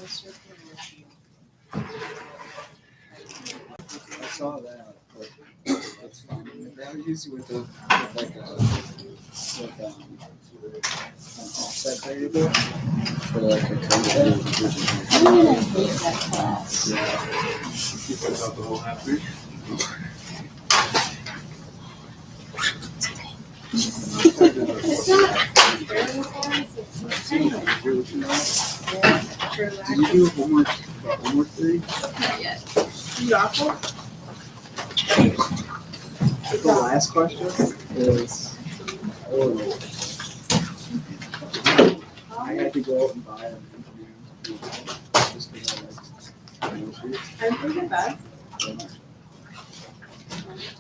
I saw that, but that's fine. That was usually with like an offset variable for like a code that I really hate that class. You put out the whole half week. It's not terrible class, it's just kind of Did you do homework thing? not yet. You awful? The last question is, I had to go out and buy an engineering just because I like I'm thinking that.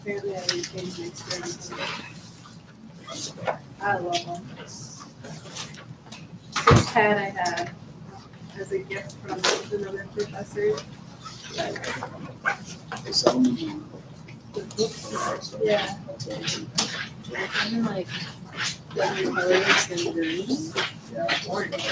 Apparently I didn't change my experience. I love them. This pad I had as a gift from another professor. They sell them in Yeah. Kind of like different colors than green. Yeah. Orange.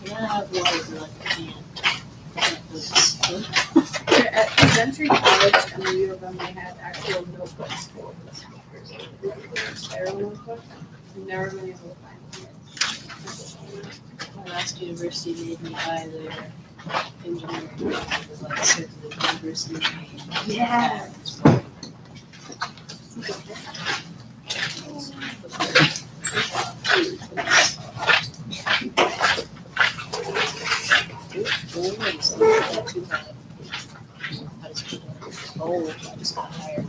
Yeah, water like a can. At Century College and the U of M, they had actual notebooks for the speakers. Sterile notebooks. I've never been able to find them. My last university made me buy their engineering, it was like circular university. Yeah. Oh, I just got hired.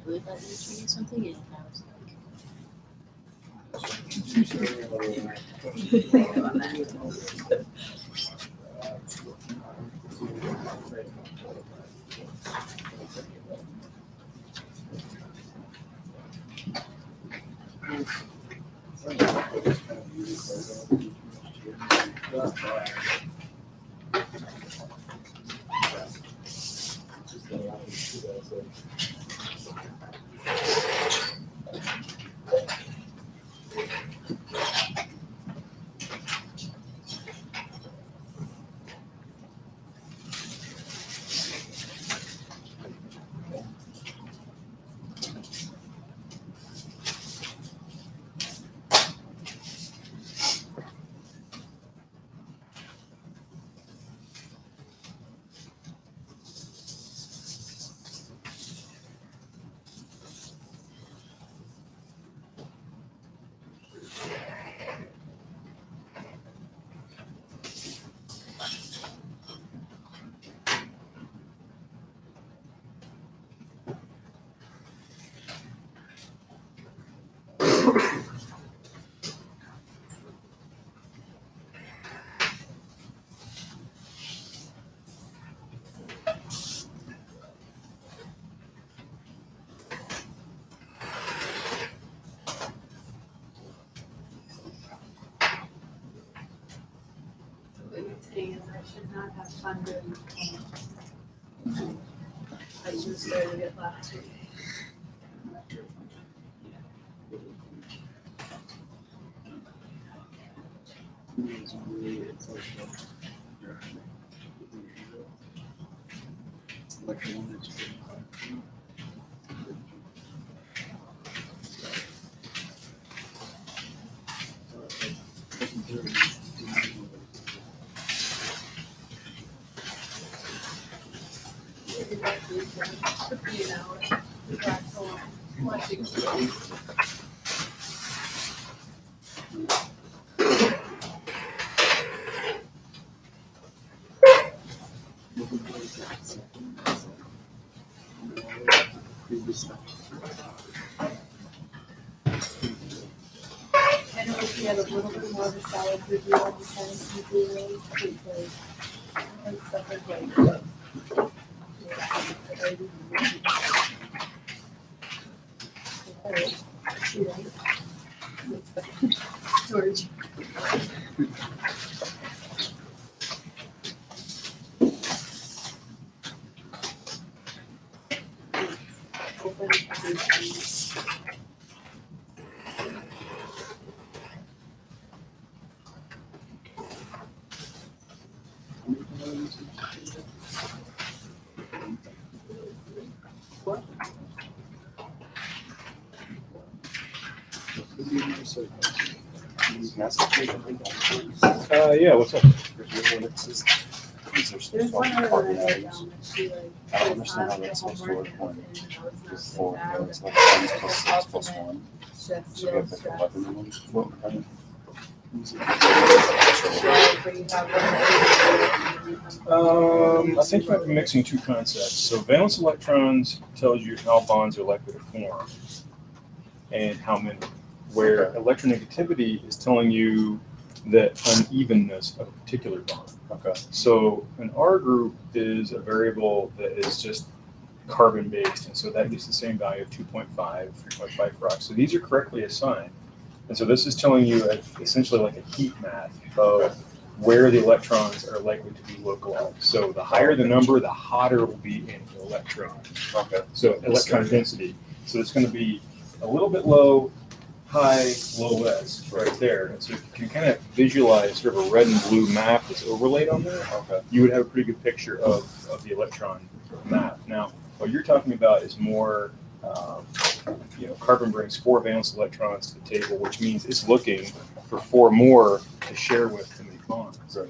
Really thought you were turning something in, and I was like. Saying I should not have fun doing it. I just started it last week. like the one that you did. Took me an hour. Back home, watching TV. I know if you had a little bit more of a solid review on the tennis, you do really because And stuff is like, storage. Open. Yeah, what's up? There's one other one I wrote down that she like. I don't understand how that's supposed to work when there's 4 nodes, like 10 plus 6 plus 1. So you have like 11 of them floating around. I think you might be mixing two concepts. So valence electrons tells you how bonds are likely to form and how many. Where electronegativity is telling you the unevenness of a particular bond. Okay. So an R group is a variable that is just carbon based, and so that gives the same value of 2.5, 3.5 for ox. So these are correctly assigned. And so this is telling you essentially like a heat map of where the electrons are likely to be localized. So the higher the number, the hotter it will be in electron. Okay. So electron density. So it's going to be a little bit low, high, low S right there. And so if you can kind of visualize sort of a red and blue map that's overlaid on there, Okay. you would have a pretty good picture of the electron map. Now, what you're talking about is more, carbon brings 4 valence electrons to the table, which means it's looking for 4 more to share with to make bonds. Right.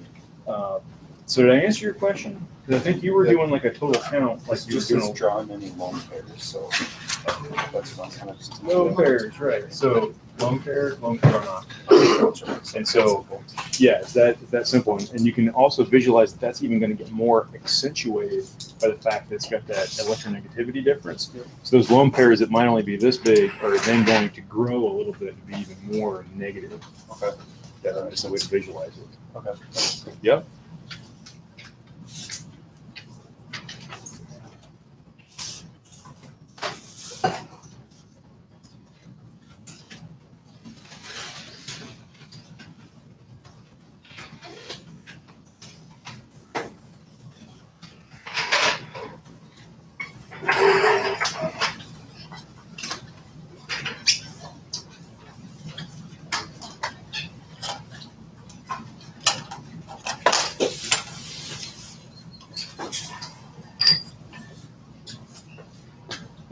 So did I answer your question? Because I think you were doing like a total count, like It's you were just doing it's drawing any lone pairs, so that's what I'm kind of just. lone pairs, right? So lone pair are not. And so, yeah, it's that simple. And you can also visualize that that's even going to get more accentuated by the fact that it's got that electronegativity difference. So those lone pairs that might only be this big are then going to grow a little bit to be even more negative. Okay. That's the way to visualize it. Okay. Yep.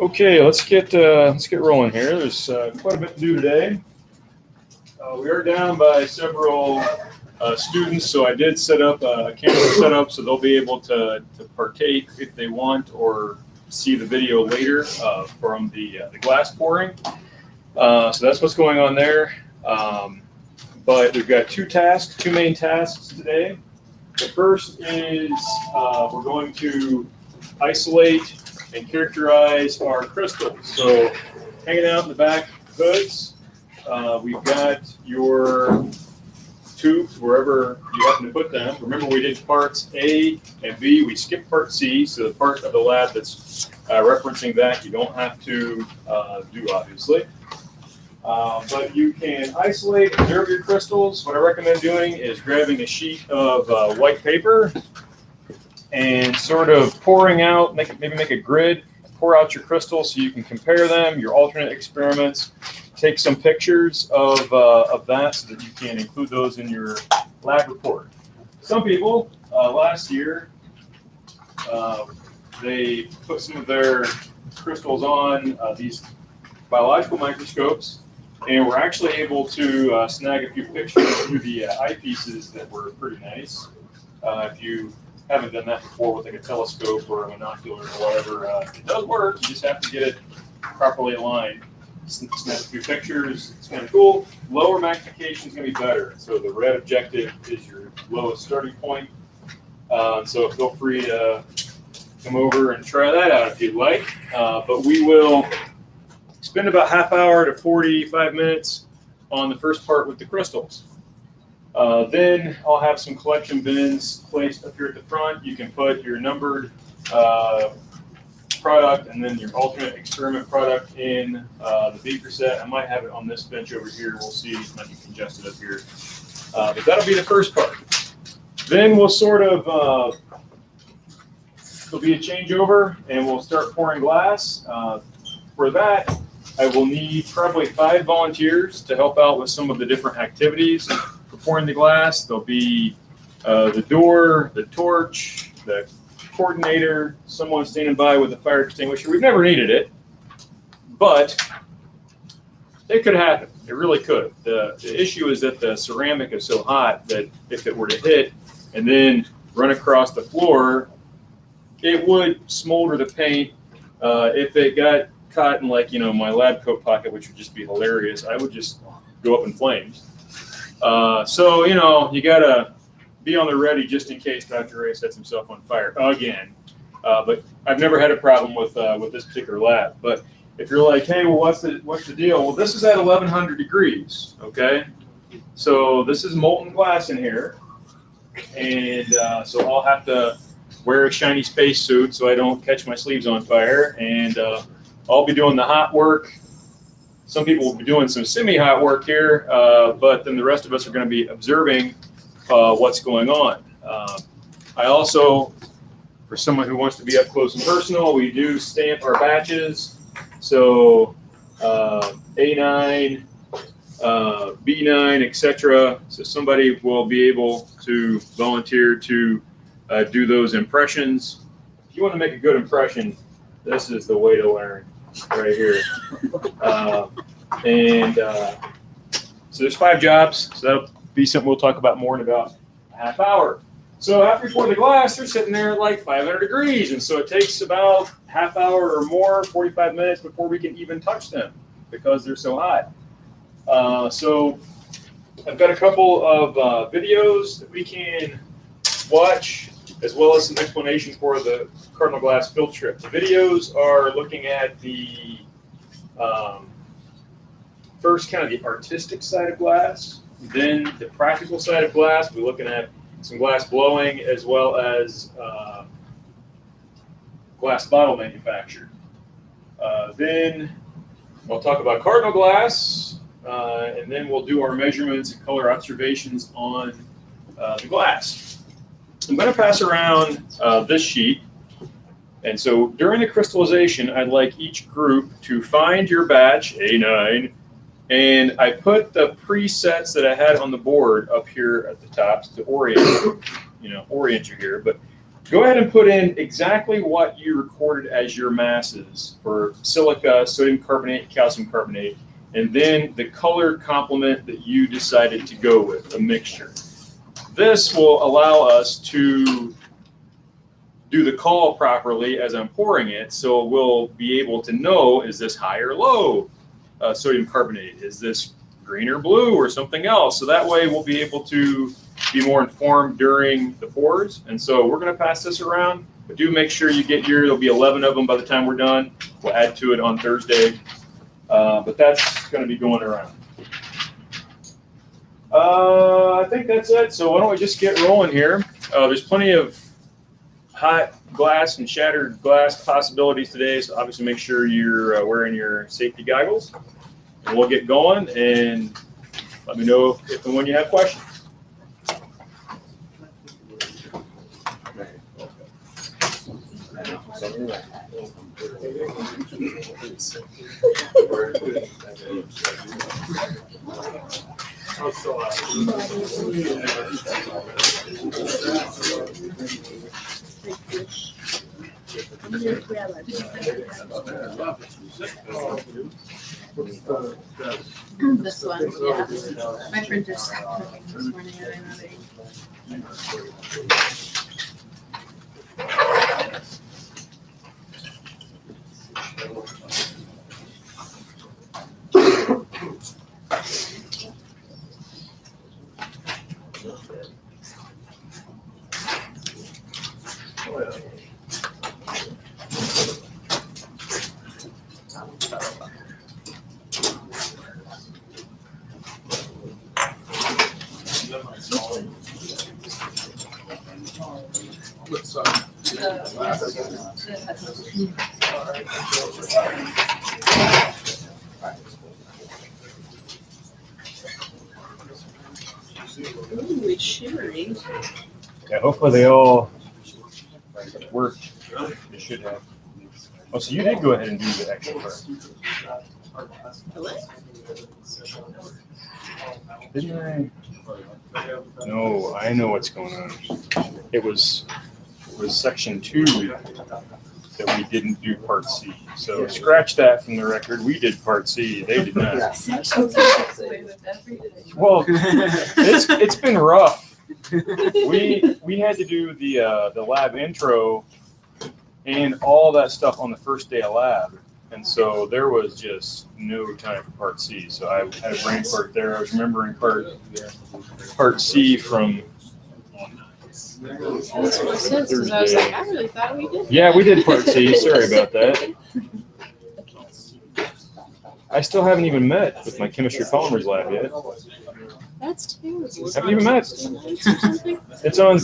Okay, let's get rolling here. There's quite a bit to do today. We are down by several students, so I did set up a camera setup so they'll be able to partake if they want or see the video later from the glass pouring. So that's what's going on there. But we've got two main tasks today. The first is we're going to isolate and characterize our crystals. So hanging out in the back hoods, we've got your tubes wherever you happen to put them. Remember, we did parts A and B. We skipped part C, so the part of the lab that's referencing that you don't have to do, obviously. But you can isolate, observe your crystals. What I recommend doing is grabbing a sheet of white paper and sort of pouring out, maybe make a grid, pour out your crystals so you can compare them, your alternate experiments, take some pictures of that so that you can include those in your lab report. Some people, last year, they put some of their crystals on these biological microscopes, and we're actually able to snag a few pictures through the eyepieces that were pretty nice. If you haven't done that before with like a telescope or a monocular or whatever, it does work. You just have to get it properly aligned. Snap a few pictures. It's kind of cool. Lower magnification is going to be better. So the red objective is your lowest starting point. So feel free to come over and try that out if you'd like. But we will spend about half hour to 45 minutes on the first part with the crystals. Then I'll have some collection bins placed up here at the front. You can put your numbered product and then your alternate experiment product in the beaker set. I might have it on this bench over here. We'll see. It might be congested up here. But that'll be the first part. Then we'll sort of, there'll be a changeover and we'll start pouring glass. For that, I will need probably 5 volunteers to help out with some of the different activities for pouring the glass. There'll be the door, the torch, the coordinator, someone standing by with a fire extinguisher. We've never needed it, but it could happen. It really could. The issue is that the ceramic is so hot that if it were to hit and then run across the floor, it would smolder the paint. If it got caught in, like, my lab coat pocket, which would just be hilarious, I would just go up in flames. So, you gotta be on the ready just in case Dr. Ray sets himself on fire again. But I've never had a problem with this particular lab. But if you're like, hey, well, what's the deal? Well, this is at 1100 degrees, okay? So this is molten glass in here. And so I'll have to wear a shiny spacesuit so I don't catch my sleeves on fire. And I'll be doing the hot work. Some people will be doing some semi-hot work here, but then the rest of us are going to be observing what's going on. I also, for someone who wants to be up close and personal, we do stamp our batches. So A9, B9, etc. So somebody will be able to volunteer to do those impressions. If you want to make a good impression, this is the way to learn right here. So there's 5 jobs. So that'll be something we'll talk about more in about a half hour. So after you pour the glass, they're sitting there at like 500 degrees. And so it takes about half hour or more, 45 minutes before we can even touch them because they're so hot. So I've got a couple of videos that we can watch, as well as some explanation for the cardinal glass filter strip. The videos are looking at the first kind of the artistic side of glass, then the practical side of glass. We're looking at some glass blowing as well as glass bottle manufacture. Then we'll talk about cardinal glass, and then we'll do our measurements and color observations on the glass. I'm going to pass around this sheet. And so during the crystallization, I'd like each group to find your batch, A9, and I put the presets that I had on the board up here at the top to orient you here. But go ahead and put in exactly what you recorded as your masses for silica, sodium carbonate, calcium carbonate, and then the color complement that you decided to go with, a mixture. This will allow us to do the call properly as I'm pouring it, so we'll be able to know, is this high or low sodium carbonate? Is this green or blue or something else? So that way we'll be able to be more informed during the pours. And so we're going to pass this around, but do make sure you get there'll be 11 of them by the time we're done. We'll add to it on Thursday, but that's going to be going around. I think that's it. So why don't we just get rolling here? There's plenty of hot glass and shattered glass possibilities today, so obviously make sure you're wearing your safety goggles. And we'll get going, and let me know if and when you have questions. This one, yeah. My printer stopped working this morning and I'm running. What's Ooh, it's shimmering. Yeah, hopefully they all work. They should have. Oh, so you did go ahead and do the extra part. What? Didn't I? No, I know what's going on. It was section 2 that we didn't do part C. So scratch that from the record. We did part C. They did not. Well, it's been rough. We had to do the lab intro and all that stuff on the first day of lab. And so there was just no time for part C. So I had a brain fart there. I was remembering part C from This makes sense because I was like, I really thought we did. Yeah, we did part C. Sorry about that. I still haven't even met with my chemistry polymers lab yet. That's terrible. Haven't even met. It's on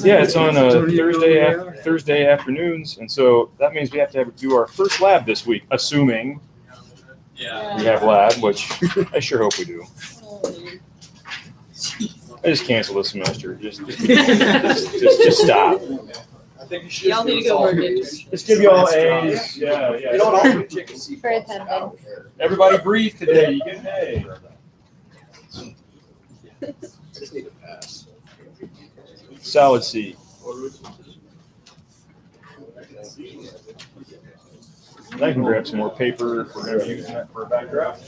Thursday afternoons, and so that means we have to do our first lab this week, assuming we have lab, which I sure hope we do. I just canceled the semester. Just stop. I think you should. Y'all need to go work it. Just give you all A's. Yeah. You don't all take a seat. For attendance. Everybody breathe today. You get an A. Just need to pass. Solid C. And I can grab some more paper if we're going to be using that for a backdrop.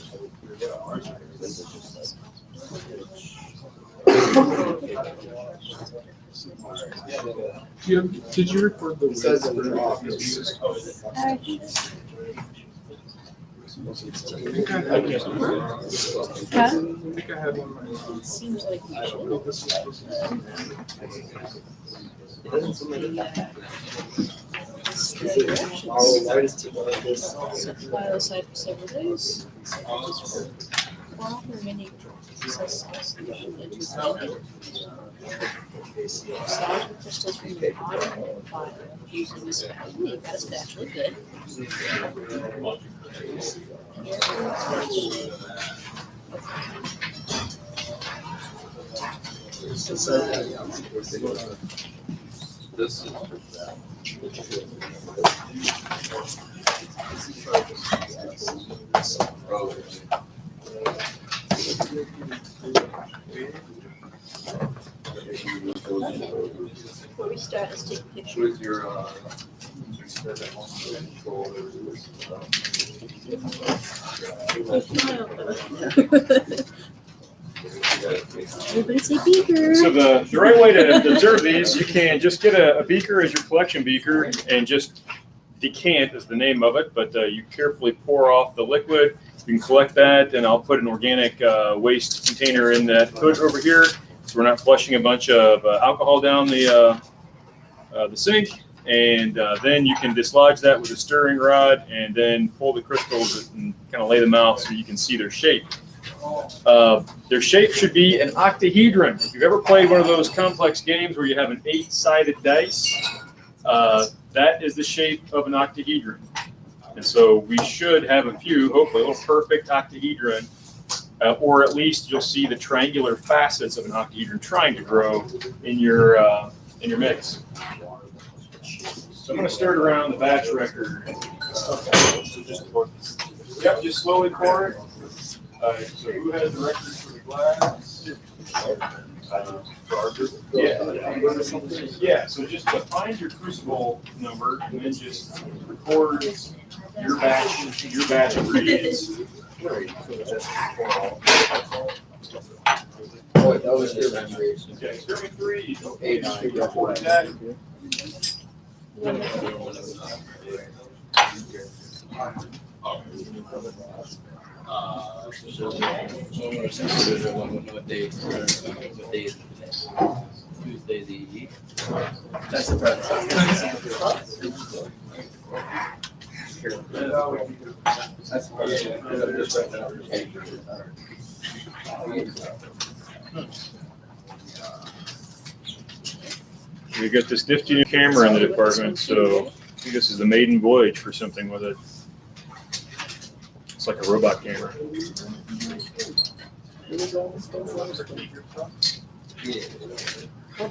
Did you record the says in the office? I think I had one. It seems like we should. File aside for several days. While remaining solution into solid crystals from the bottom of the file using this spatula. You got a spatula, good. This is Before we start, let's take a picture. with your Everybody say beaker. So the right way to observe these, you can just get a beaker as your collection beaker and just decant is the name of it, but you carefully pour off the liquid. You can collect that, and I'll put an organic waste container in that hood over here, so we're not flushing a bunch of alcohol down the sink. And then you can dislodge that with a stirring rod, and then pull the crystals and kind of lay them out so you can see their shape. Their shape should be an octahedron. If you've ever played one of those complex games where you have an 8-sided dice, that is the shape of an octahedron. And so we should have a few, hopefully, a little perfect octahedron, or at least you'll see the triangular facets of an octahedron trying to grow in your mix. So I'm going to stir it around the batch record. Yep, just slowly pour it. So who has the record for the glass? Yeah, so just find your crucible number and then just record your batch ingredients. Oh, that was your memory. Okay, serving 3. Okay, just record that. What day is it? Tuesday the That's the present. That's the present. We got this nifty new camera in the department, so I think this is the maiden voyage for something with it. It's like a robot camera. Oh,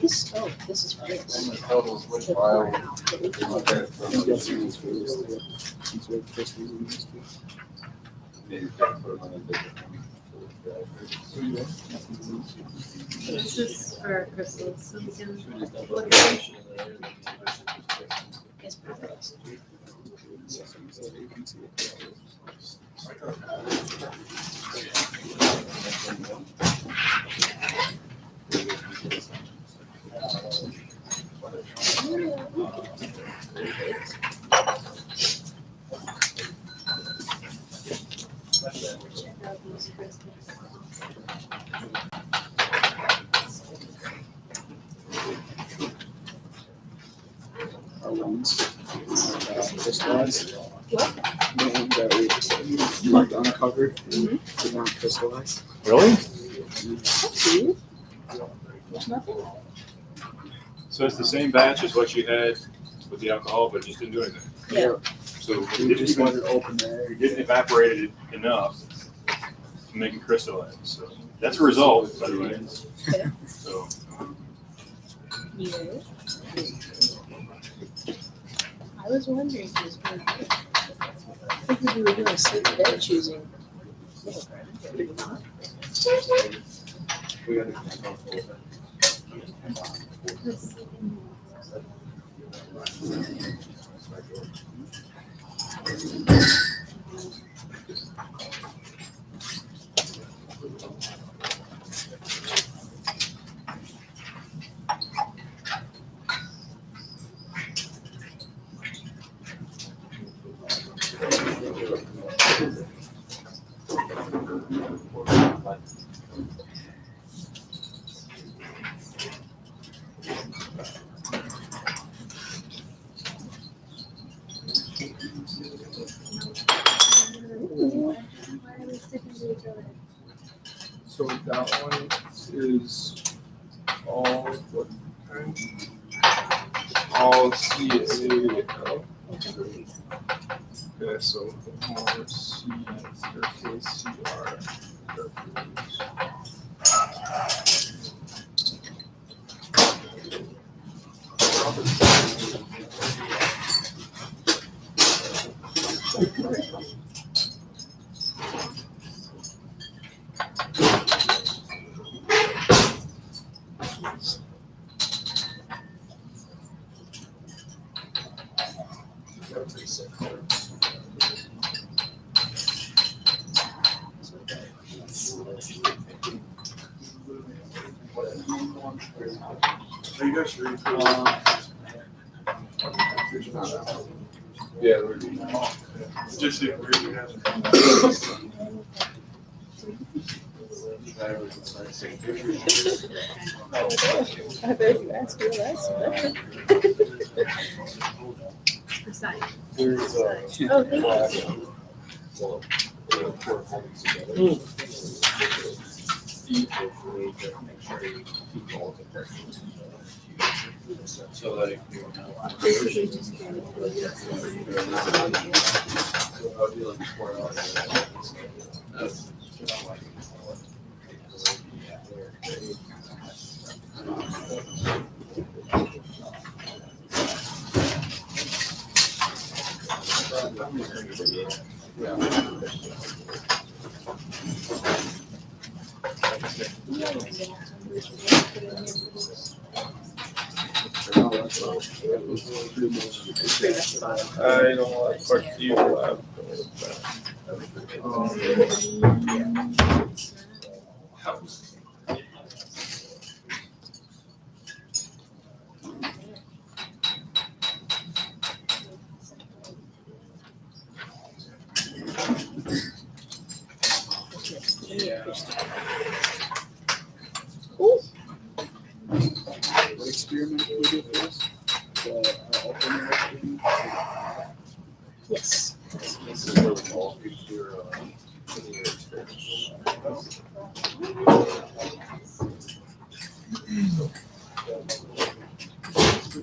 this is great. Totals, which file? I'm guessing it's released there. It's what first we released it. Maybe put them on a different This is for crystals, so we can look at it. It's perfect. So you can see it. Check out these crystals. Our ones. Crystallized. What? The one that we marked uncovered. Mhm. Did not crystallize. Really? See? There's nothing. So it's the same batch as what you had with the alcohol, but it just didn't do anything. Yeah. So We just let it open there. we didn't evaporate it enough to make it crystalline. So that's a result, by the way. Yeah. So Yeah. I was wondering if it was going to be. I think we were doing a sleep today choosing. Middle ground, but maybe not. We got to control it. Why are we sticking to each other? So that one is all what? All CA. Okay, so more C, staircase, CR. Are you guys sure? Yeah, we're Just if we're gonna. I bet you asked me last. Decide. there's Oh, thank you. So like. Basically just kind of. I don't want part D lab. What experiment we did for this? The alternate experiment? Yes. This is where we all do your experiments. Oh,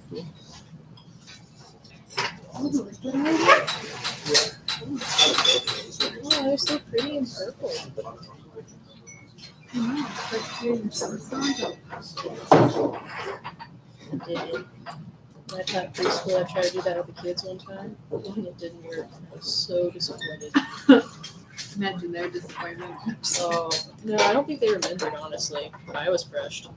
they're so pretty and purple. I did. I taught preschool. I tried to do that with the kids one time, and it didn't work. I was so disappointed. Imagine their disappointment. Oh, no, I don't think they remembered, honestly. I was crushed.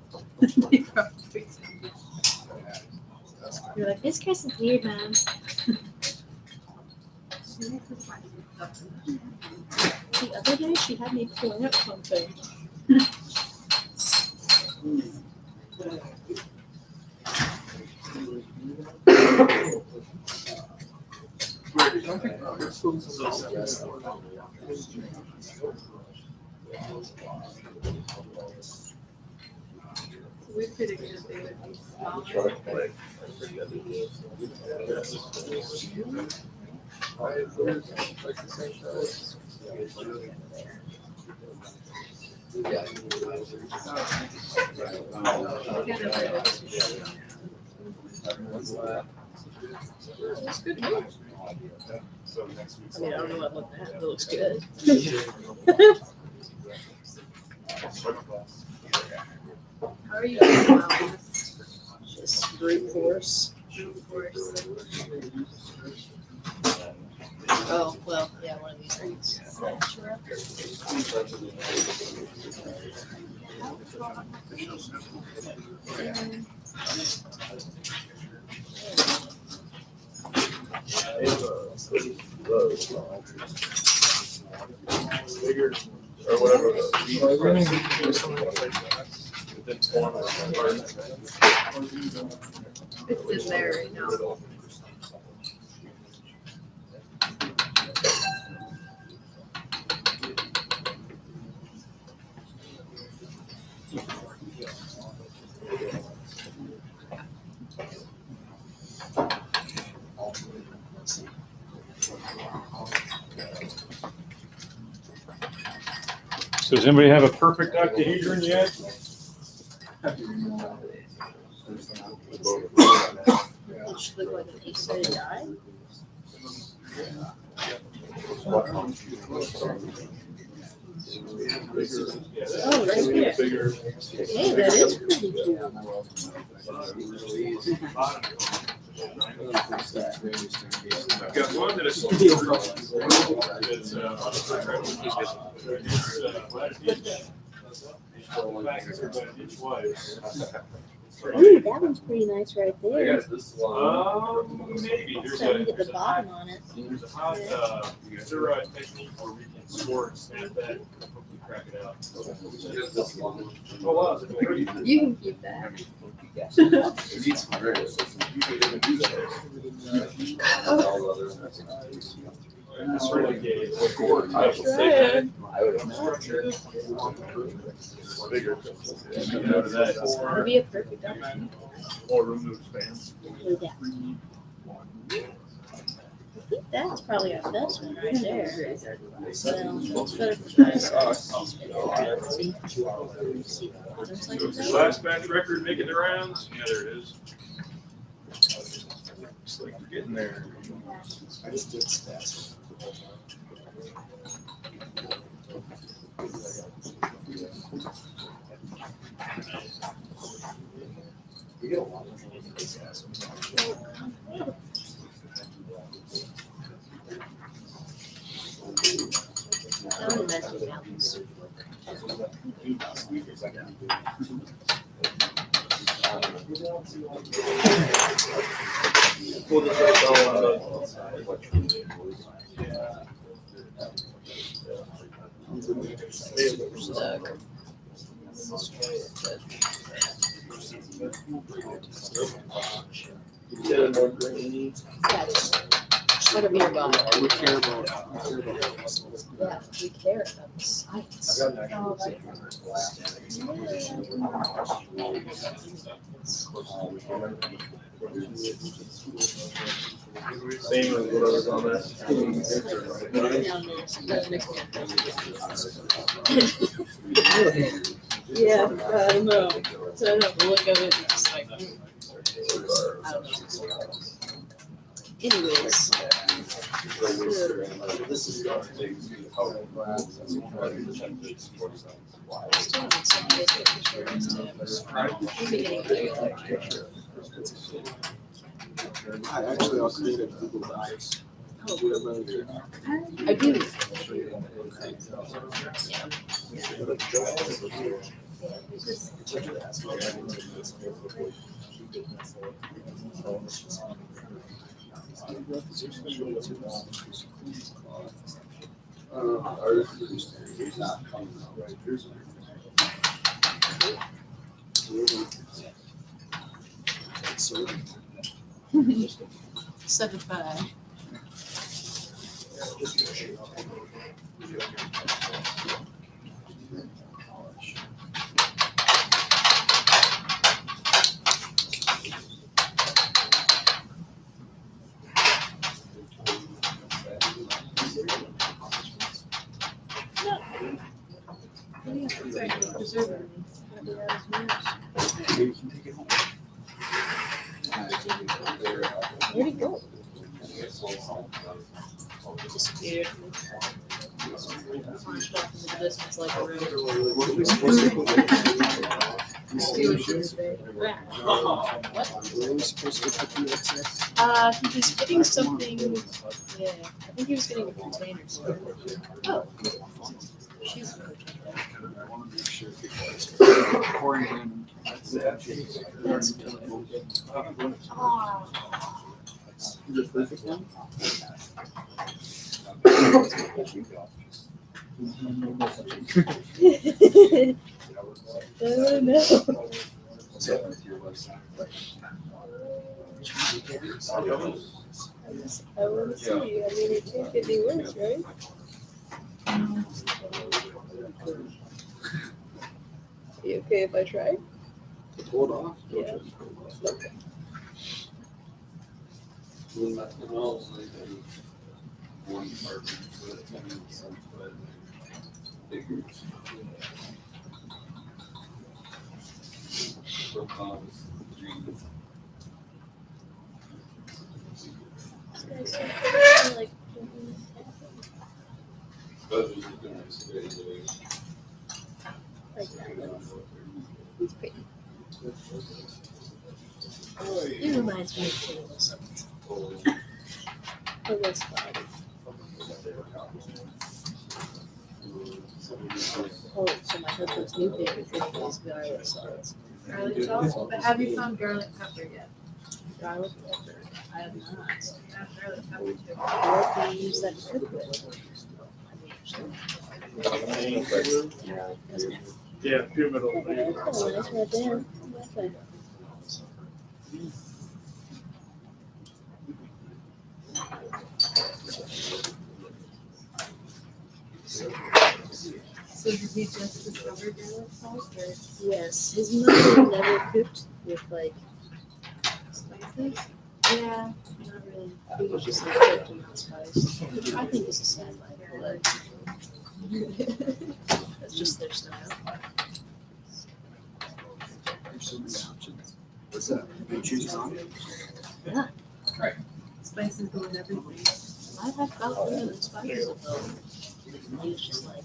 You're like, this Chris is weird, man. The other day, she had me pulling up something. We predicted they would be smaller. That's good news. I mean, I don't know what I'm looking at, but it looks good. How are you doing about this? Just brute force. Brute force. Oh, well, yeah, one of these things. Bigger, or whatever. It's in there right now. So does anybody have a perfect octahedron yet? It should look like an eight-sided die. Oh, right there. Hey, that is pretty cool. I've got one that is it's about an inch wide. Ooh, that one's pretty nice right I there. got this one. Maybe So I can get the bottom on it. there's a hot steroid technique where we can score and snap that and hopefully crack it out. This one. Oh wow. You can keep that. It needs some various. It's sort of like a cord. I would say that. Structure. Bigger. Go to that. It'd be a perfect option. More room to expand. Do that. I think that's probably our best one right there. Well, it's better for us. See what the bottom side of that? Last batch record making the rounds. Yeah, there it is. Looks like we're getting there. I just did stats. We get a lot of these guys. Elementary mountains. Pull this right down. Stuck. Get more grainy. Yeah, just whatever you're going. We care about Yeah, we care about the science. Same as whatever's on that. Yeah, I don't know. So I don't look at it and it's like, I Anyways, This is the thing. still haven't sent you guys pictures for this too. We'll be getting better. I'll create a Google Docs. Oh, Do it really good. I do. So, 7.5. Preserver. you can take it home. Where'd it go? It disappeared. Launched off into the distance like a room. What are we supposed to put? What? Were we supposed to put the excess? He was getting something. Yeah, I think he was getting a container. Oh, she's okay. I want to make sure because pouring in. That's Is it perfect now? Oh no. I want to see. I mean, it can't get any worse, right? You okay if I try? Hold off. Yeah. Like, it's pretty. It reminds me of Taylor something. Oh, that's fine. Oh, so my husband's new favorite thing is garlic sauce. Garlic sauce, but have you found garlic pepper yet? Garlic pepper. I have not. Have garlic pepper too. What do you use that to cook with? Yeah, pivotal. Oh, that's right there. Okay. So did he just discover garlic sauce or Yes, his mother never cooked with like, spices? yeah, not really. He was just like cooked and not spiced. I think it's a sad life, but that's just their style. There's so many options. What's that? You choose on? Spices go in everything. I've had about 3 other spices of them. And he was just like,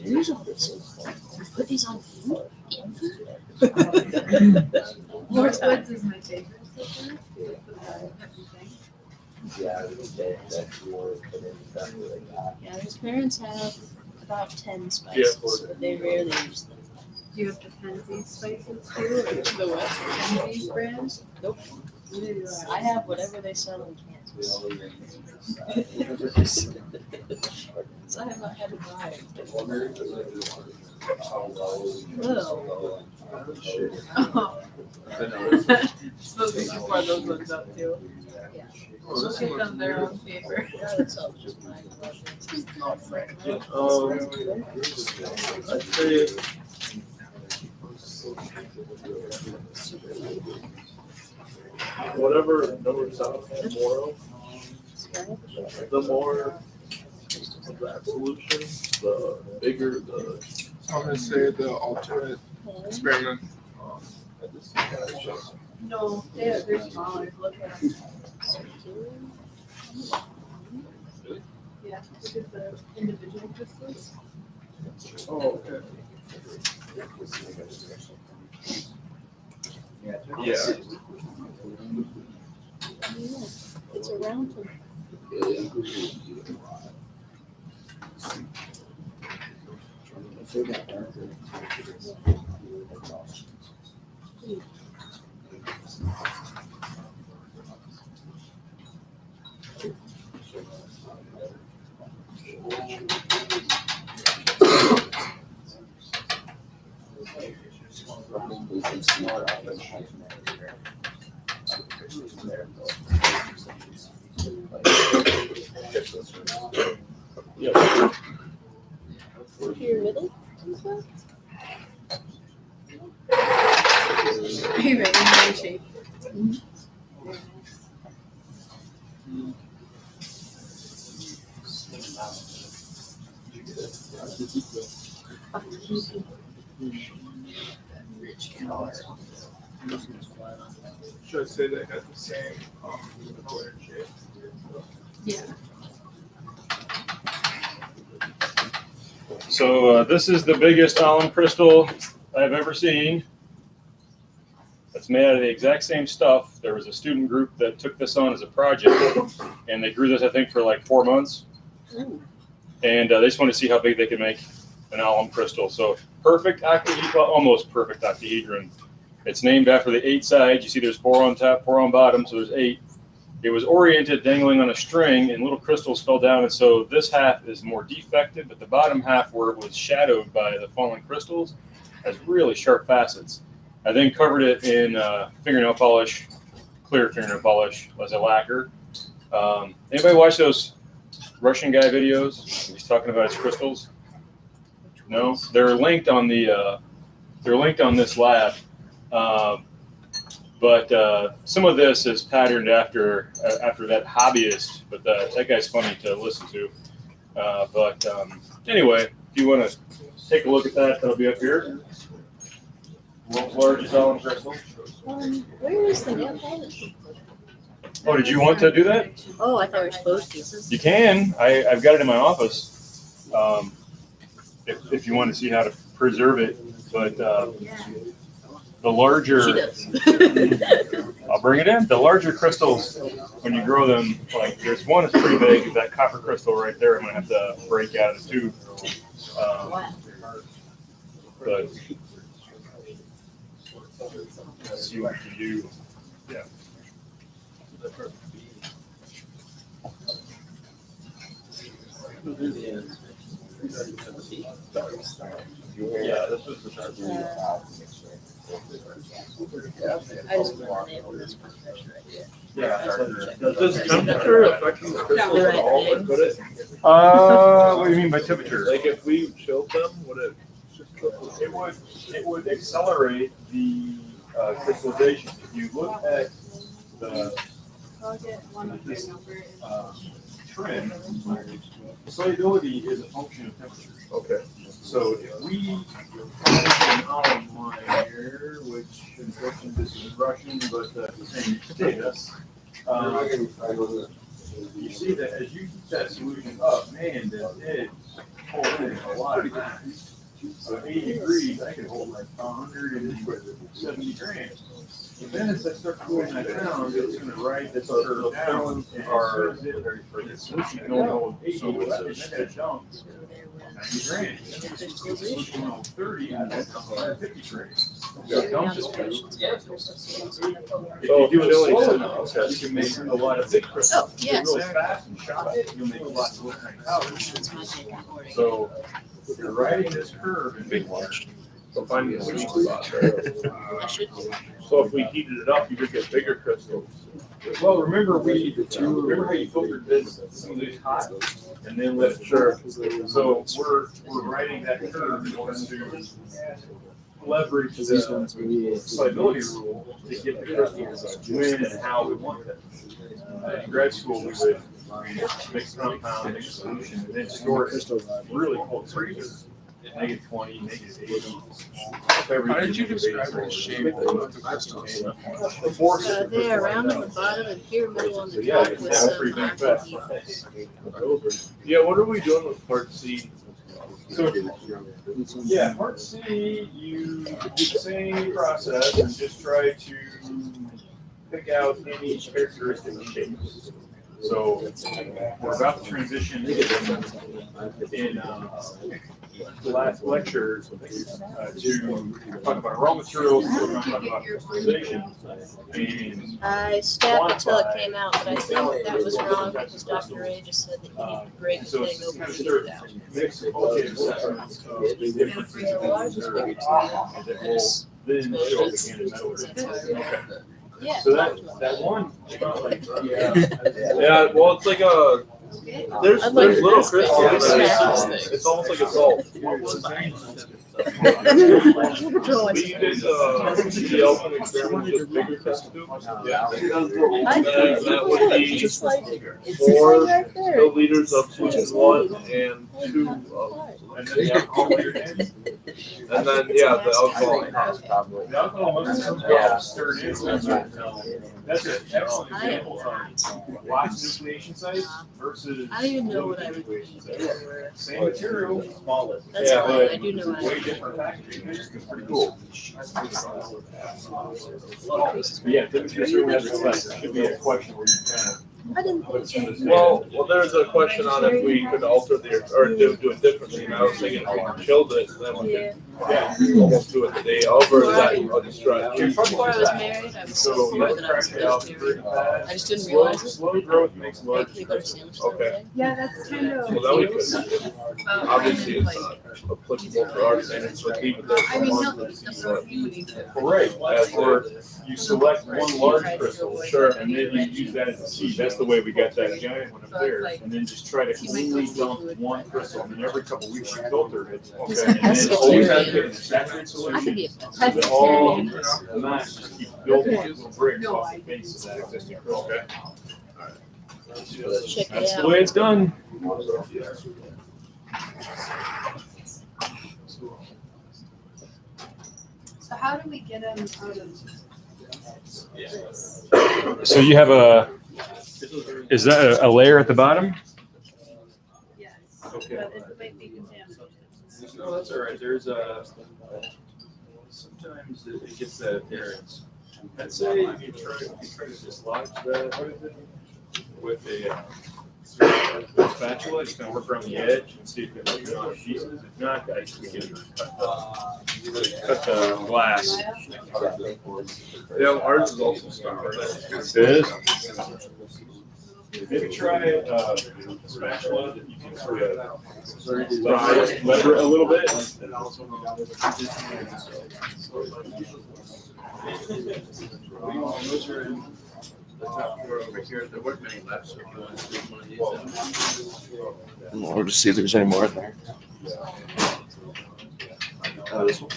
use all this and put these on food? In food? More time. Woods is my favorite so far. With the pepper thing. Yeah, his parents have about 10 spices, but they rarely use them. Do you have Dependsy's spices too? Or The what? Dependsy's brand? Nope. Neither do I have whatever they sell in Kansas. So I have not had to buy it. Oh. Oh. Supposed to pour those ones up too. Yeah. We'll give them their own flavor. Garlic salt is just mine. I'd say whatever number south and more of, the more of that solution, the bigger the. I'm gonna say the alternate experiment. No, they're smaller. Look at them. Yeah, look at the individual crystals. Oh, okay. Yeah. It's around them. If they got darker. Your middle? You're right, in shape. Should I say they had the same color and shape? Yeah. So this is the biggest alum crystal I've ever seen. It's made out of the exact same stuff. There was a student group that took this on as a project, and they grew this, I think, for like 4 months. And they just wanted to see how big they could make an alum crystal. So perfect octahedron, almost perfect octahedron. It's named after the 8 sides. You see there's 4 on top, 4 on bottom, so there's 8. It was oriented, dangling on a string, and little crystals fell down. And so this half is more defective, but the bottom half, where it was shadowed by the fallen crystals, has really sharp facets. I then covered it in fingernail polish, clear fingernail polish as a lacquer. Anybody watch those Russian guy videos? He's talking about his crystals. No, they're linked on the. They're linked on this lab. But some of this is patterned after that hobbyist. But that guy's funny to listen to. Anyway, if you want to take a look at that, that'll be up here. World's largest alum crystal. Where is the nail polish? Oh, did you want to do that? Oh, I thought we were supposed to. You can. I've got it in my office. If you want to see how to preserve it, but the larger. She does. I'll bring it in. The larger crystals, when you grow them, like there's one that's pretty big. That copper crystal right there, I'm gonna have to break out of the tube. Wow. But see what you do. Yeah. Yeah, this was the sharp. I just want to enable this compression right here. Does temperature affect the crystals at all? Or could it? What do you mean by temperature? Like if we chilled them, would it? It would accelerate the crystallization. If you look at the I'll get one of your number. trend, solubility is a function of temperature. Okay. So if we have an alum line here, which unfortunately this is Russian, but the same status, you see that as you keep that solution up, man, the edge hold in a lot of times. So 80 degrees, I can hold like 170 grams. But then as I start cooling that down, it's going to ride this curve down, and the solution can only hold 80, and then it dumps 90 grams. The solution will hold 30, and then dumps 150 grams. So it dumps it through. If you do it slow enough, you can make a lot of big crystals. Oh, If you yes. do it really fast and shot it, you'll make a lot of little tiny powders. That's my favorite wording. So you're riding this curve in big ones. So finding the sweet spot, right? I should. So if we heated it up, you could get bigger crystals. Well, remember how you filtered this, some of these hot, and then let it sure. So we're riding that curve in order to leverage the solubility rule to get the crystals when and how we want them. In grad school, we would mix compound, mix solution, and then store it really cold freezers. -20, -80. How did you describe the shape of the crystals? They are round on the bottom and pyramidal on So the yeah, top it's with a some pretty big rocky effect. Yeah, what are we doing with part C? So, yeah, part C, you do the same process and just try to pick out any characteristic shapes. So we're about to transition in the last lecture to talk about raw materials. We're going to talk about crystallization. And I stabbed until it came out, but I think that was wrong because Dr. Ray just said that you need to break the so thing it's open kind of to get start it out. mixing qualitative assessments of the different things that will then show up again in metal. Okay. Yeah. So that one, Yeah, well, it's like a, there's I'd like little to crystals in smash there. this thing. It's almost like a salt. But you did the ultimate experiment with bigger crystals? yeah. That would be Just like 4 milliliters of solution 1 and 2 of, And then the alcohol layer in. and then, yeah, the alcohol. The alcohol must stirred in. That's an excellent example of lots of nucleation sites versus. I don't even know what I low would nucleation do. sites. Same material, That's Yeah, fine. I do know what I way would do. different packaging. It's pretty cool. But yeah, typically certain aspects, there should be a question where you kind of. I didn't think Well, there's a question on if we could alter the, or do it differently, and I was thinking if we chilled it, then we Yeah. could almost do it the day of, or is that a stretch? Before I was married, I was so So poor you that I crack was it out supposed pretty to. fast. I just didn't realize it. Slow growth makes Make large peanut butter crystals. sandwiches every Okay. day. Yeah, that's kind of. Well, then we could, obviously it's not applicable for our standards, but keep it there I for mean, a no, month. the protein would be. Right, or you select one large crystal, Sure. and then you use that as a seed. That's the way we got that giant one up there. And then just try to cleanly dump one crystal, and then every couple weeks you filter it. He's Okay, a and then always have it in a pescatarian. saturated I could solution. be a So that all pescatarian. the mass just keeps building little bricks off the base of that existing crystal. Check That's it the out. way it's done. So how do we get them out of? So you have is that a layer at the bottom? Yes. Okay. But it might be contaminated. No, that's all right. Sometimes it gets that appearance. I'd say you try to dislodge that with a spatula. Just kind of work around the edge and see if it moves on pieces. If not, guys, we can cut the glass. Yeah, ours is also stuck right there. It is. Maybe try a spatula that you can sort of lever it a little bit. Those are in the top drawer over here. There weren't many left, so if you want to squeeze one of these out. Or to see if there's any more in there. This one.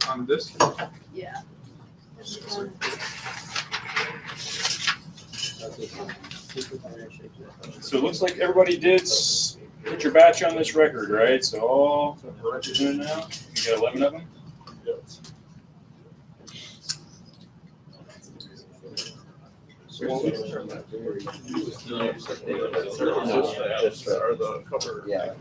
On this, Yeah. So it looks like everybody did put your batch on this record, right? So all the batches in now. You got 11 of them. Or the cover. Yeah.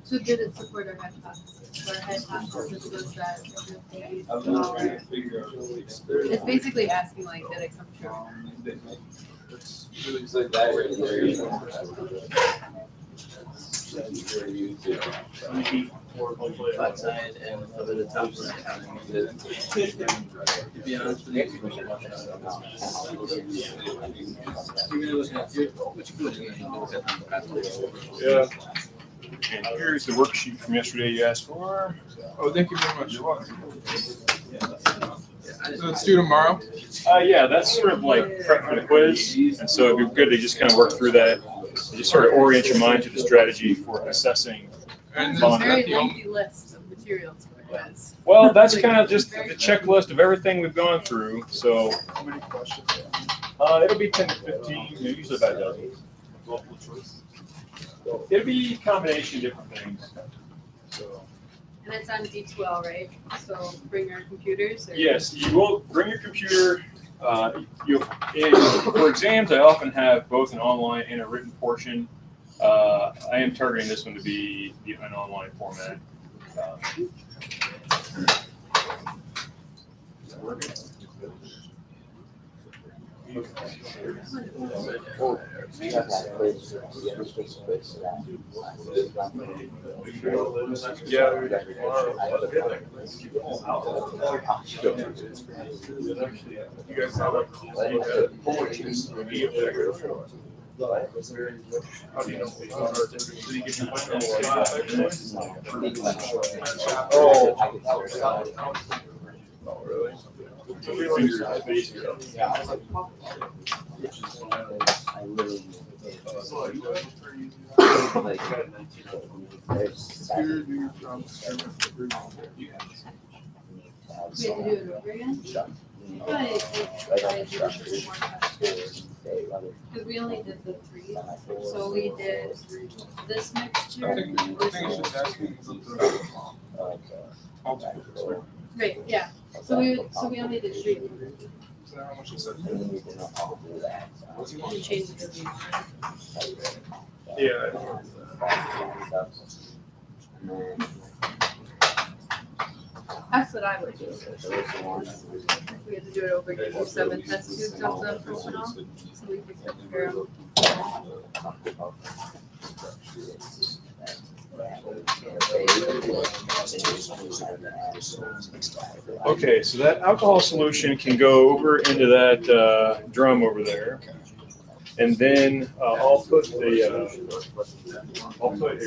So did it support our hypothesis? Our hypothesis was that it's basically asking like, did it come true? Outside and over the top. To be honest with you, you're really looking at what you're doing. You're looking at the pathway. Yeah. And here's the worksheet from yesterday you asked for. oh, thank you very much. Yeah, So it's due tomorrow? Yeah, that's sort of like prep for the quiz. And so it'd be good to just kind of work through that. Just sort of orient your mind to the strategy for assessing. And It's a is very that the only? lengthy list of materials for the quiz. Well, that's kind of just the checklist of everything we've gone through. So How many questions? it'll be 10 to 15, usually about a dozen. It'll be a combination of different things. So. And it's on D2L, right? So bring your computers or? Yes, you will bring your computer. For exams, I often have both an online and a written portion. I am targeting this one to be an online format. You guys have a homework review. How do you know? Oh, really? We have to do it over again? But I did it more questions. Because we only did the 3. So we did this mixture. I think it's just asking Right, yeah. So we only did 3. Is that how much it said? We changed it to Yeah. That's what I would do. We had to do it over again. Do 7 test tubes of the propanol. So we could compare them. Okay, so that alcohol solution can go over into that drum over there. And then I'll put a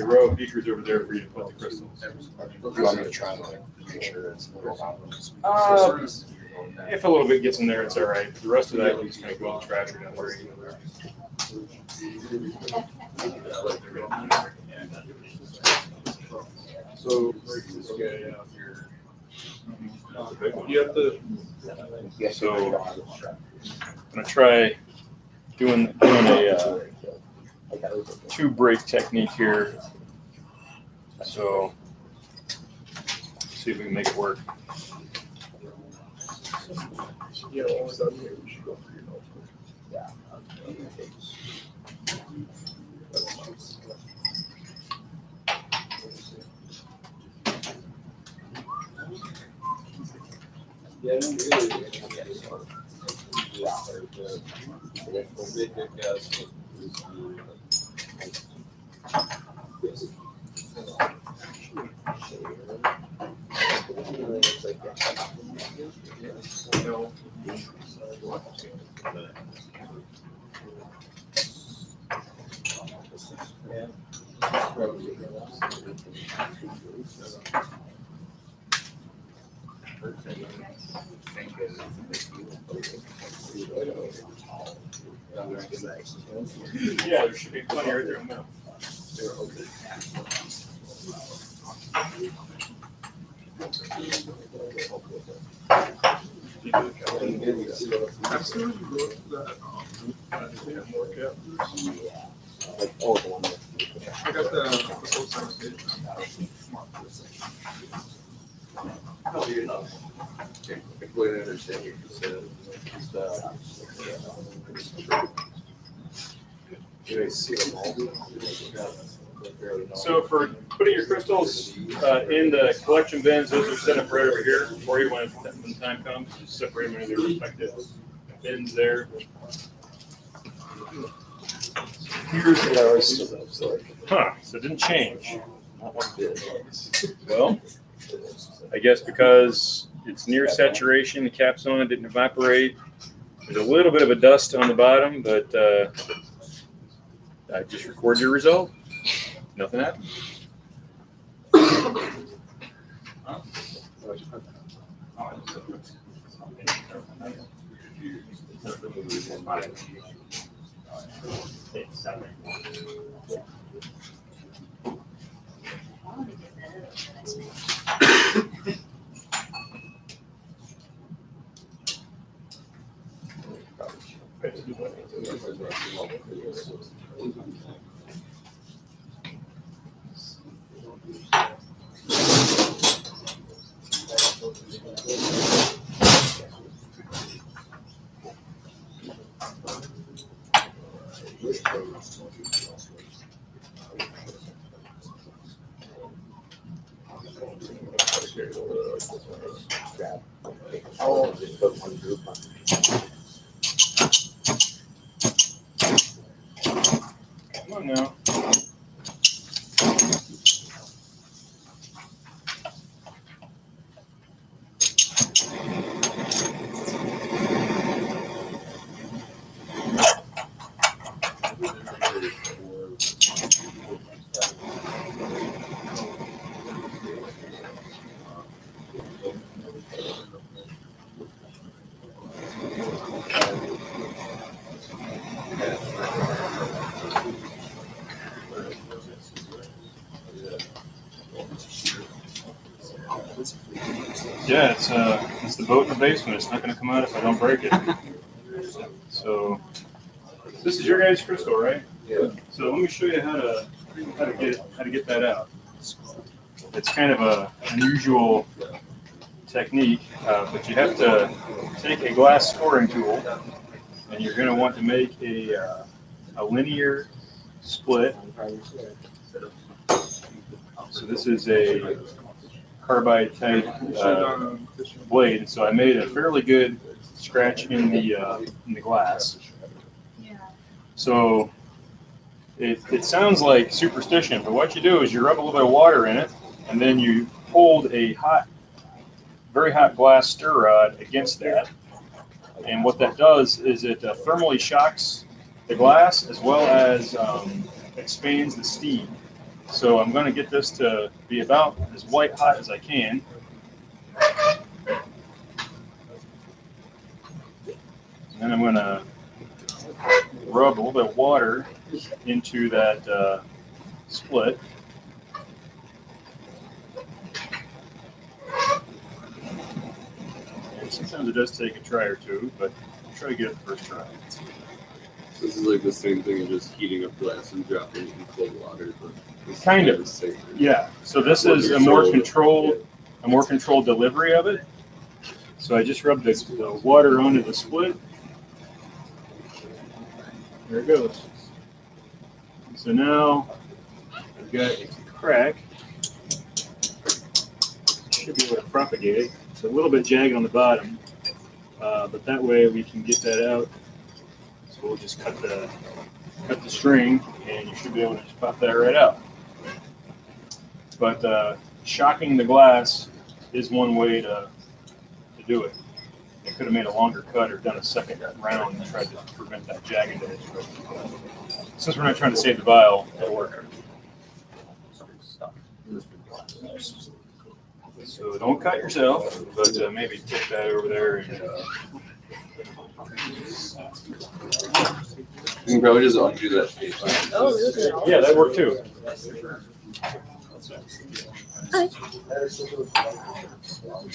row of beakers over there for you to put the crystals. You want me to try to make sure it's If a little bit gets in there, it's all right. The rest of that, we just kind of go in the trash or down the drain. So, you have to. So I'm gonna try doing a 2-break technique here. So see if we can make it work. Yeah, when we're done here, we should go through your notes. Yeah, there should be plenty right there now. As soon as you go to that, they have more captures. I got the whole side. No, you're not. I completely understand what you said. So for putting your crystals in the collection bins, those are set up right over here for you when the time comes. Just separate them into their respective bins there. Here's so it didn't change. Well, I guess because it's near saturation, the cap's on, it didn't evaporate. There's a little bit of a dust on the bottom, but I just record your result. Nothing happened. I want to get that out of the next Come on now. Yeah, it's the boat in the basement. It's not going to come out if I don't break it. So this is your guys' crystal, right? Yeah. So let me show you how to get that out. It's kind of a unusual technique, but you have to take a glass scoring tool, and you're going to want to make a linear split. So this is a carbide type blade, so I made a fairly good scratch in the glass. Yeah. So it sounds like superstition, but what you do is you rub a little bit of water in it, and then you hold a very hot glass stir rod against that. And what that does is it thermally shocks the glass as well as expands the steam. So I'm going to get this to be about as white hot as I can. And then I'm going to rub a little bit of water into that split. And sometimes it does take a try or two, but try to get it the first try. This is like the same thing as just heating up glass and dropping it in cold water. But it's Kind of. the same. Yeah. So this is a more controlled delivery of it. So I just rubbed the water onto the split. There it goes. So now I've got a crack. Should be able to propagate it. It's a little bit jagged on the bottom, but that way we can get that out. So we'll just cut the string, and you should be able to just pop that right out. But shocking the glass is one way to do it. I could have made a longer cut or done a second round and tried to prevent that jagged edge. But since we're not trying to save the vial, it'll work. So don't cut yourself, but maybe take that over there. And, You can probably just undo that tape. Oh, really? yeah, that worked too. Hi. I don't know if you want to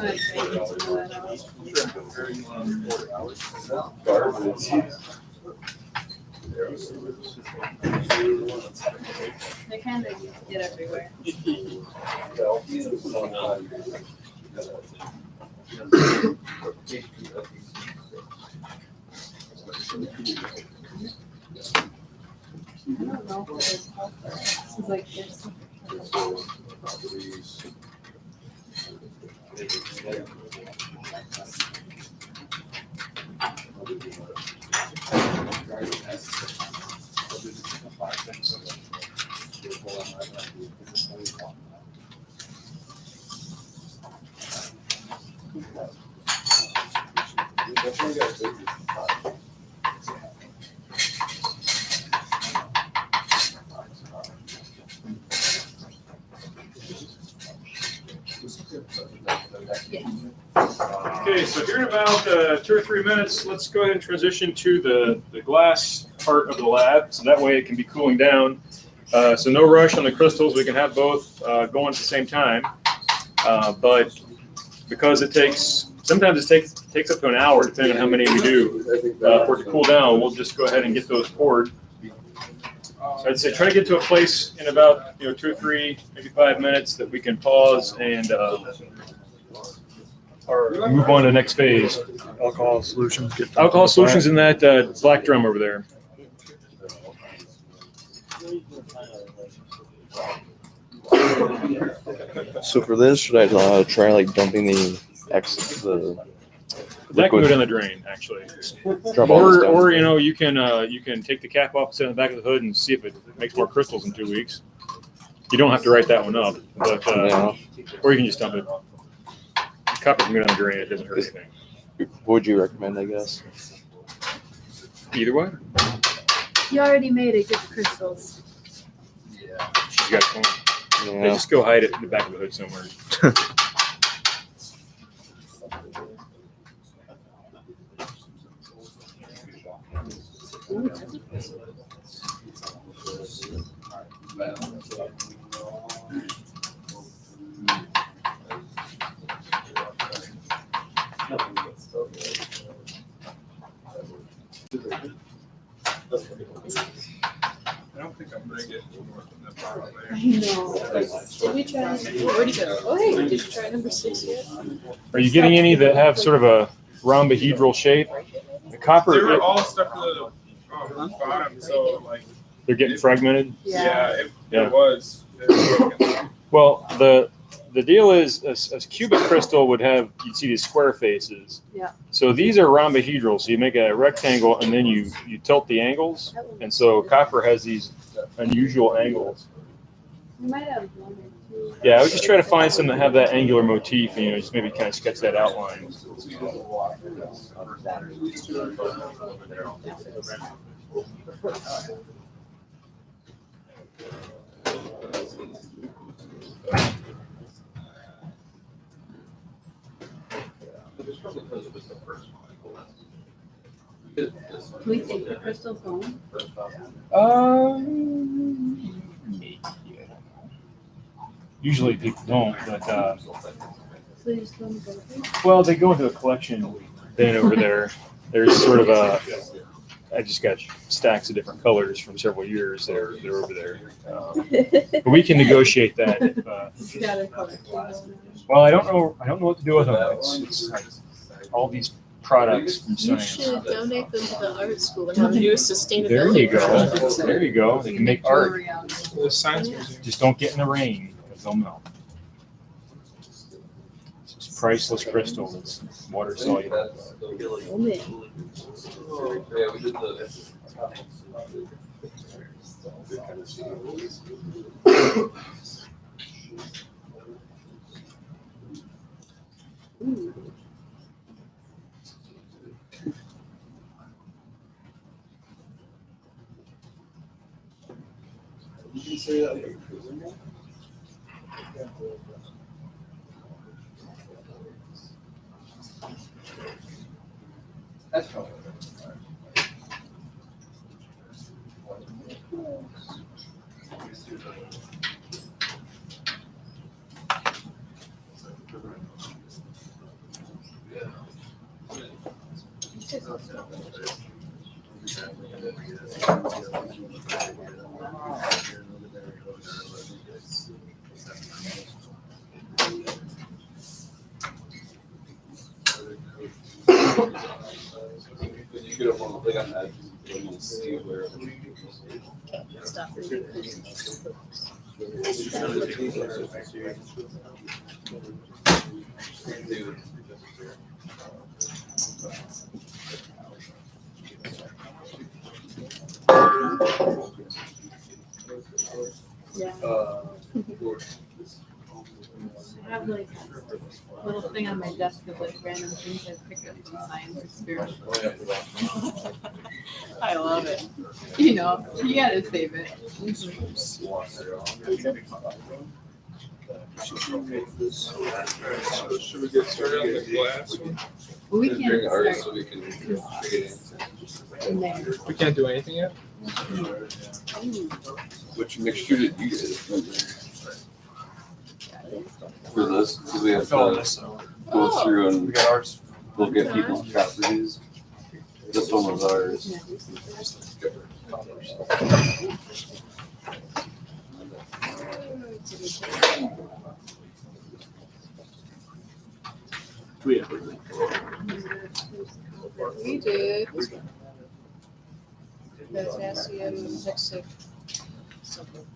take some of that out. They kind of get everywhere. I don't know if it's helpful. This is like this. Okay, so here in about 2 or 3 minutes, let's go ahead and transition to the glass part of the lab. So that way it can be cooling down. So no rush on the crystals. We can have both going at the same time. But because sometimes it takes up to an hour, depending on how many we do, for it to cool down, we'll just go ahead and get those poured. So I'd say try to get to a place in about 2 or 3, maybe 5 minutes that we can pause and or move on to the next phase. Alcohol solutions. Alcohol solutions in that black drum over there. So for this, should I try like dumping the That can go down the drain, actually. drop all this down? Or you can take the cap off, sit on the back of the hood, and see if it makes more crystals in 2 weeks. You don't have to write that one up, but Yeah. or you can just dump it. Copper can go down the drain; it doesn't hurt anything. What would you recommend? I guess. Either way, You already made it. Get the crystals. she's got it. Yeah, Yeah. just go hide it in the back of the hood somewhere. I don't think I'm gonna get more than that far away. I know. Did we try? Where'd he go? Oh, hey, did you try number 6 yet? Are you getting any that have sort of a rhombohedral shape? The copper, They were all stuck to the bottom, so like, they're getting fragmented. yeah, Yeah. it was. It was broken. Well, the deal is a cubic crystal would have, you'd see these square faces. Yeah. So these are rhombohedral. So you make a rectangle and then you tilt the angles. And so copper has these unusual angles. We might have one or two. Yeah, I would just try to find some that have that angular motif and just maybe kind of sketch that outline. Can we take the crystals home? Usually people don't, but So you just let them go through? well, they go into a collection bin over there. There's sort of I just got stacks of different colors from several years. They're over there. But we can negotiate that. If, It's got a color table. well, I don't know what to do with them. It's all these products from You science. should donate them to the art school and have them do a There sustainability you go. project. There you go. They can make art. Jewelry out. The science museum. Just don't get in the rain because they'll melt. It's a priceless crystal. It's water soluble. Oh, man. Yeah, we did the. Ooh. You can say that you're cruising now? That's probably. When you get up on the click on that, you'll see where. Stop it. Yeah. I have like a little thing on my desk of like random things I picked up from science experiments. I love it. You know, you gotta save it. So should we get started on the glass one? We Bring can't ours start so we can figure it in there. We can't do anything yet? Which mixture did you get? For this, because we have to go through and We got ours. we'll get people's properties. This one was ours. We have everything. We did. Potassium, hexac. Something.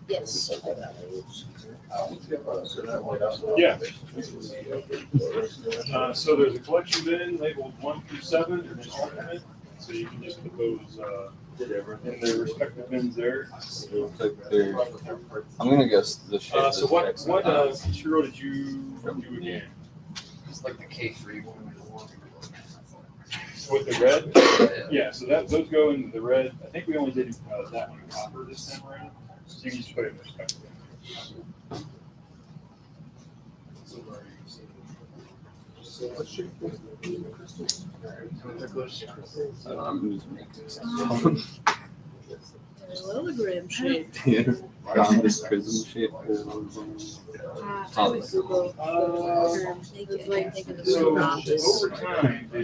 Yes. Yeah. So there's a collection bin labeled 1 through 7 and an alternate. So you can just put those in their respective bins there. I'm gonna guess the shape. So what material did you do again? It's like the K3 one. With the red? Yeah, so those go into the red. I think we only did that one in copper this time around. So you can just put it in perspective. I'm just making stuff. Parallelogram shape. Found this prism shape. I would Google the term. It's like So over time, they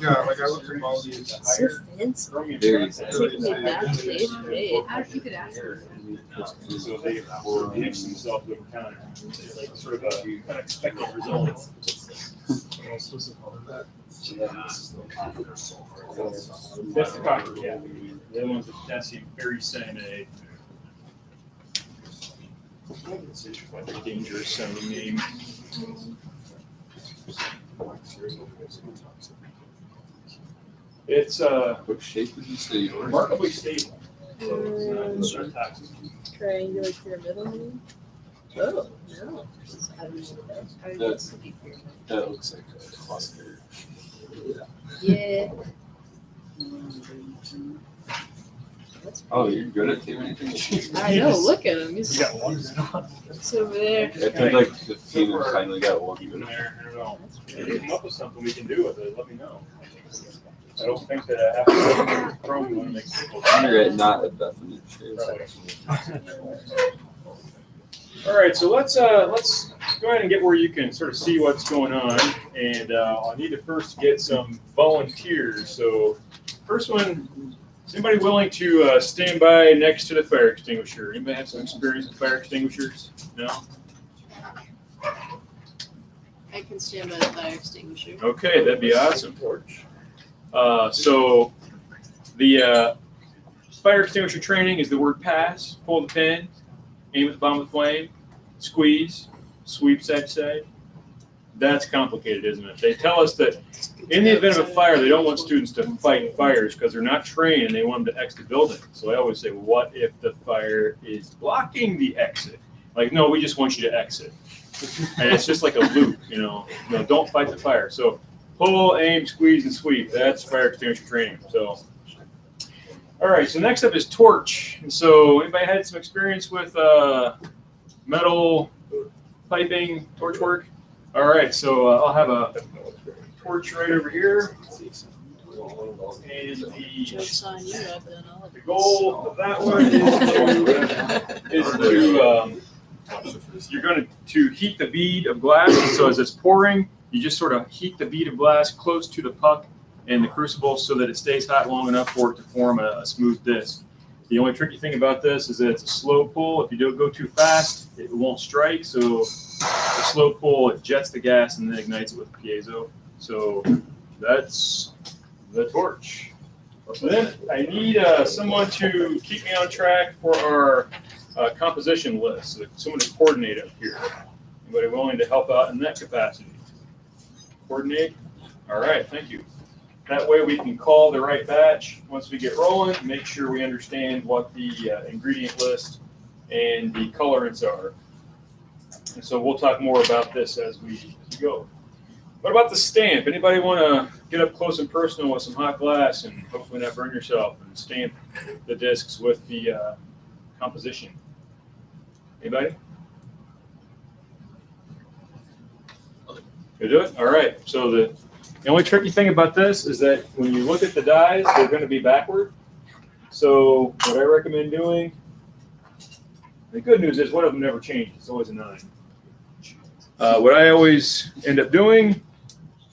Yeah, like I looked at all these. So fancy. Very Taking me back to the age of 8. You could ask her. So they mix themselves over time. It's like sort of a unexpected result. That's the copper, yeah. The other one's the potassium percyanate. It's like a dangerous sounding name. It's What shape did you say yours? remarkably stable. So it's not toxic. Triangular pyramidal maybe? Oh, no. That looks like a cluster. Yeah. Oh, you're good at doing anything? I know, look at him. He's You got one. it's over there. I did like 15 and finally got one. Keep it there. I don't know. If you come up with something we can do with it, let me know. I don't think that after Chrome, you want to make people. You're at not a definite shape. All right, so let's go ahead and get where you can sort of see what's going on, and I need to first get some volunteers. So, first one, is anybody willing to stand by next to the fire extinguisher? Anybody have some experience with fire extinguishers? No. I can stand by the fire extinguisher. Okay, that'd be awesome. So, the fire extinguisher training is the word pass. Pull the pin, aim at the bottom of the flame, squeeze, sweep side to side. That's complicated, isn't it? They tell us that in the event of a fire, they don't want students to fight fires because they're not trained and they want them to exit the building. So I always say, what if the fire is blocking the exit? Like, no, we just want you to exit. And it's just like a loop, No, don't fight the fire. So pull, aim, squeeze, and sweep. That's fire extinguisher training. So, all right. So next up is torch. And so anybody had some experience with metal piping, torch work? All right. So I'll have a torch right over here. And Joke's on you, I've done all of the it. goal of that one you're going to heat the bead of glass. And so as it's pouring, you just sort of heat the bead of glass close to the puck and the crucible so that it stays hot long enough for it to form a smooth disc. The only tricky thing about this is that it's a slow pull. If you don't go too fast, it won't strike. So the slow pull, it jets the gas and then ignites it with piezo. So that's the torch. So then I need someone to keep me on track for our composition list. So someone to coordinate up here. Anybody willing to help out in that capacity? Coordinate? All right, thank you. That way we can call the right batch once we get rolling, make sure we understand what the ingredient list and the colorants are. And so we'll talk more about this as we go. What about the stamp? Anybody want to get up close and personal with some hot glass and hopefully not burn yourself and stamp the discs with the composition? Anybody? You do it? All right. So the only tricky thing about this is that when you look at the dies, they're going to be backward. So what I recommend doing, the good news is one of them never changes. It's always a 9. What I always end up doing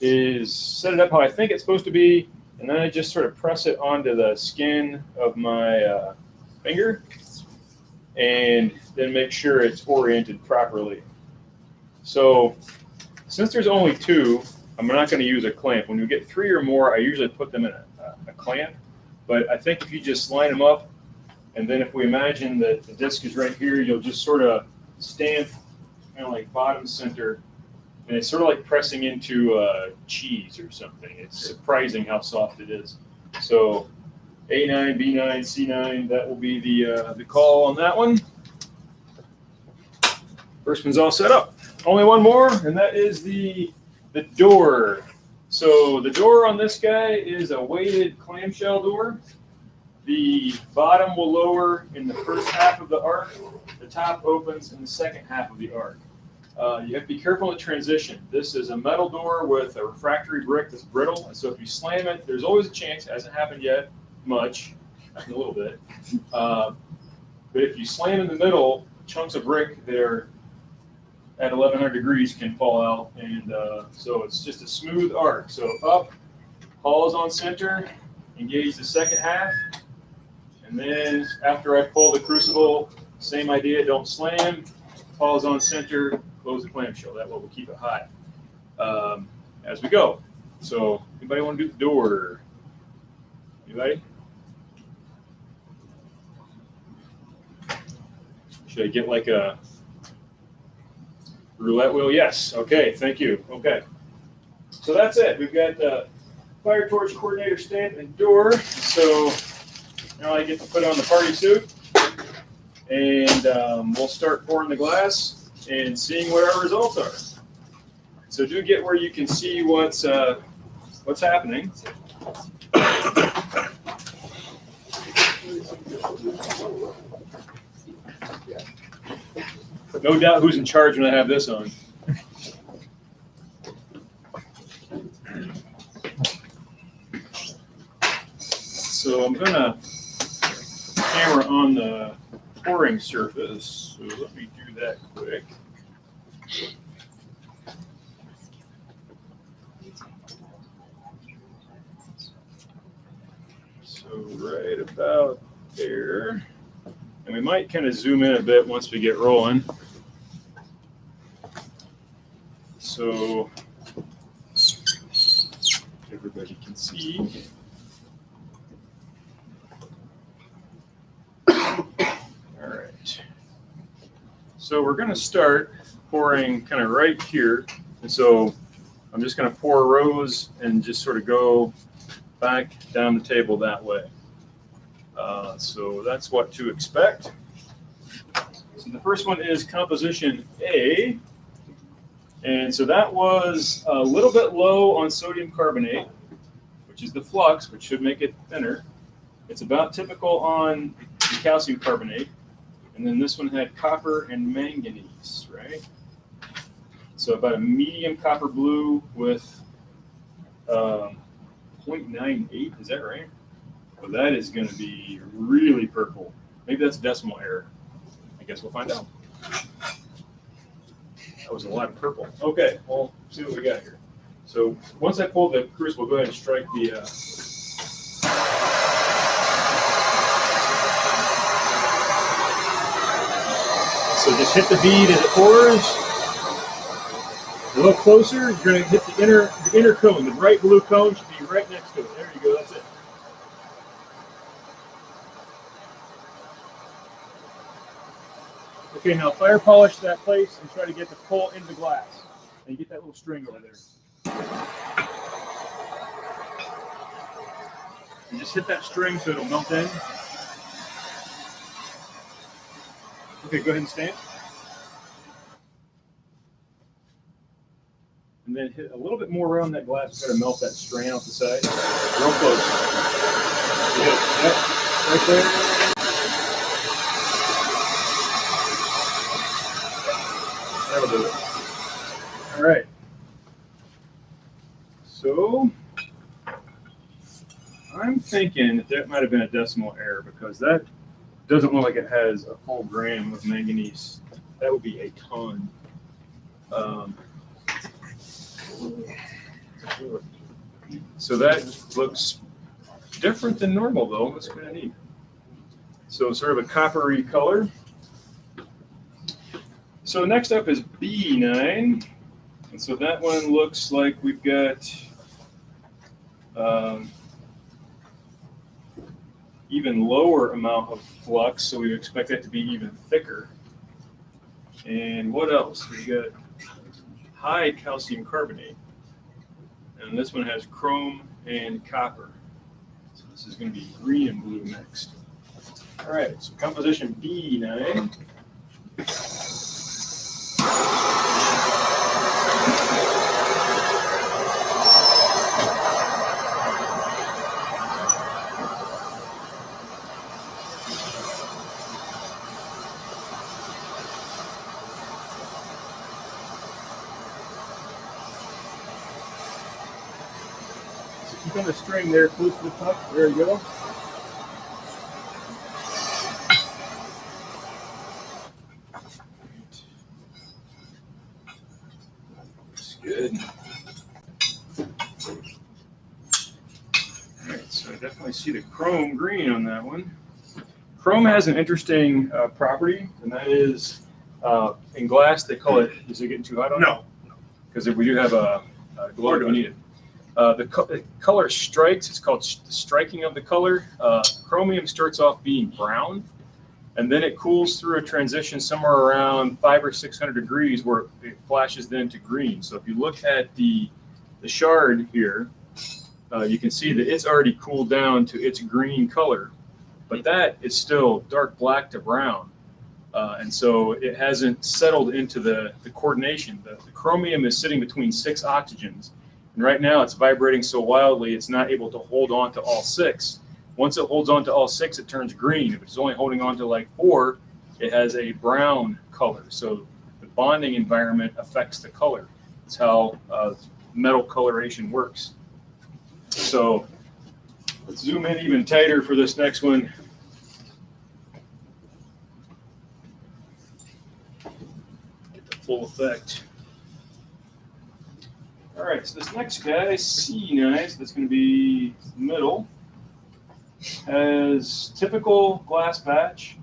is set it up how I think it's supposed to be, and then I just sort of press it onto the skin of my finger, and then make sure it's oriented properly. So since there's only 2, I'm not going to use a clamp. When you get 3 or more, I usually put them in a clamp. But I think if you just line them up, and then if we imagine that the disc is right here, you'll just sort of stamp kind of like bottom center, and it's sort of like pressing into cheese or something. It's surprising how soft it is. So A9, B9, C9, that will be the call on that one. First one's all set up. Only one more, and that is the door. So the door on this guy is a weighted clamshell door. The bottom will lower in the first half of the arc. The top opens in the second half of the arc. You have to be careful in the transition. This is a metal door with a refractory brick that's brittle, and so if you slam it, there's always a chance, it hasn't happened yet, much, a little bit, but if you slam in the middle, chunks of brick that are at 1100 degrees can fall out, and so it's just a smooth arc. So up, pause on center, engage the second half, and then after I pull the crucible, same idea, don't slam, pause on center, close the clamshell. That will keep it hot as we go. So anybody want to do the door? Anybody? Should I get like a roulette wheel? Yes. Okay. Thank you. Okay. So that's it. We've got the fire torch coordinator stamp and door. So now I get to put on the party suit, and we'll start pouring the glass and seeing what our results are. So do get where you can see what's happening. No doubt who's in charge when I have this on. So I'm gonna camera on the pouring surface. So let me do that quick. So right about there. And we might kind of zoom in a bit once we get rolling. So everybody can see. All right. So we're going to start pouring kind of right here. And so I'm just going to pour rows and just sort of go back down the table that way. So that's what to expect. So the first one is composition A. And so that was a little bit low on sodium carbonate, which is the flux, which should make it thinner. It's about typical on the calcium carbonate. And then this one had copper and manganese, right? So about a medium copper blue with 0.98, is that right? Well, that is going to be really purple. Maybe that's decimal error. I guess we'll find out. That was a lot of purple. Okay, well, see what we got here. So once I pull the crucible, go ahead and strike the... So just hit the bead as it pours. A little closer, you're going to hit the inner cone. The bright blue cone should be right next to it. There you go, that's it. Okay, now fire polish that place and try to get the pull into the glass. And you get that little string over there. And just hit that string so it'll melt in. Okay, go ahead and stand. And and then hit a little bit more around that glass. Try to melt that strain off the side. Real close. Yep, right there. That'll do it. All right. So I'm thinking that might have been a decimal error because that doesn't look like it has a full gram of manganese. That would be a ton. So that looks different than normal though. That's kind of neat. So sort of a coppery color. So next up is B9. And so that one looks like we've got even lower amount of flux, so we expect that to be even thicker. And what else? We got high calcium carbonate, and this one has chrome and copper. So this is going to be green and blue mixed. All right, so composition B9. Keep on the string there, close to the top. There you go. Looks good. All right, so I definitely see the chrome green on that one. Chrome has an interesting property, and that is in glass they call it. Is it getting too hot on it? No. Because if we do have a glow, we need it. The color strikes, it's called the striking of the color. Chromium starts off being brown, and then it cools through a transition somewhere around 500 or 600 degrees where it flashes then to green. So if you look at the shard here, you can see that it's already cooled down to its green color, but that is still dark black to brown. And so it hasn't settled into the coordination. The chromium is sitting between 6 oxygens. And right now it's vibrating so wildly, it's not able to hold on to all 6. Once it holds on to all 6, it turns green. If it's only holding on to like 4, it has a brown color. So the bonding environment affects the color. That's how metal coloration works. So let's zoom in even tighter for this next one. Get the full effect. All right, so this next guy, C9, so that's going to be middle, has typical glass batch,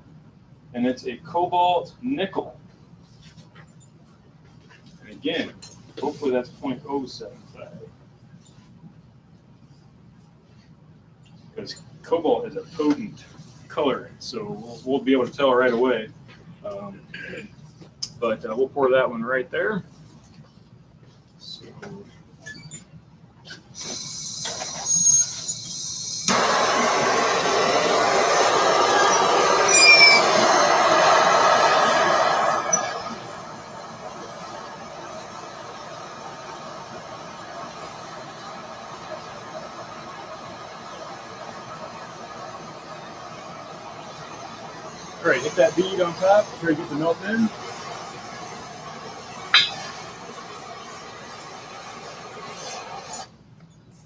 and it's a Cobalt Nickel. And again, hopefully that's 0.075. Because cobalt is a potent color, so we'll be able to tell right away. But we'll pour that one right there. So, all right, hit that bead on top, try to get the melt in.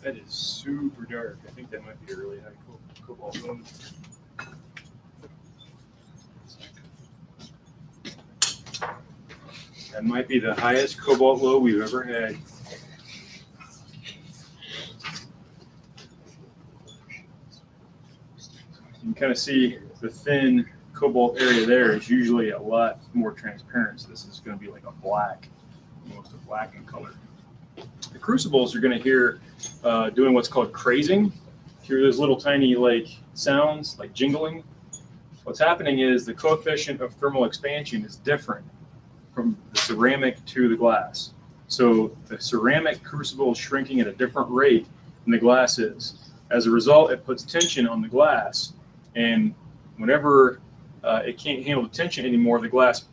That is super dark. I think that might be a really high cobalt load. That might be the highest cobalt load we've ever had. You can kind of see the thin cobalt area there is usually a lot more transparent. So this is going to be like a black, almost a black in color. The crucibles you're going to hear doing what's called crazing. Hear those little tiny like sounds, like jingling. What's happening is the coefficient of thermal expansion is different from the ceramic to the glass. So the ceramic crucible is shrinking at a different rate than the glass is. As a result, it puts tension on the glass, and whenever it can't handle the tension anymore, the glass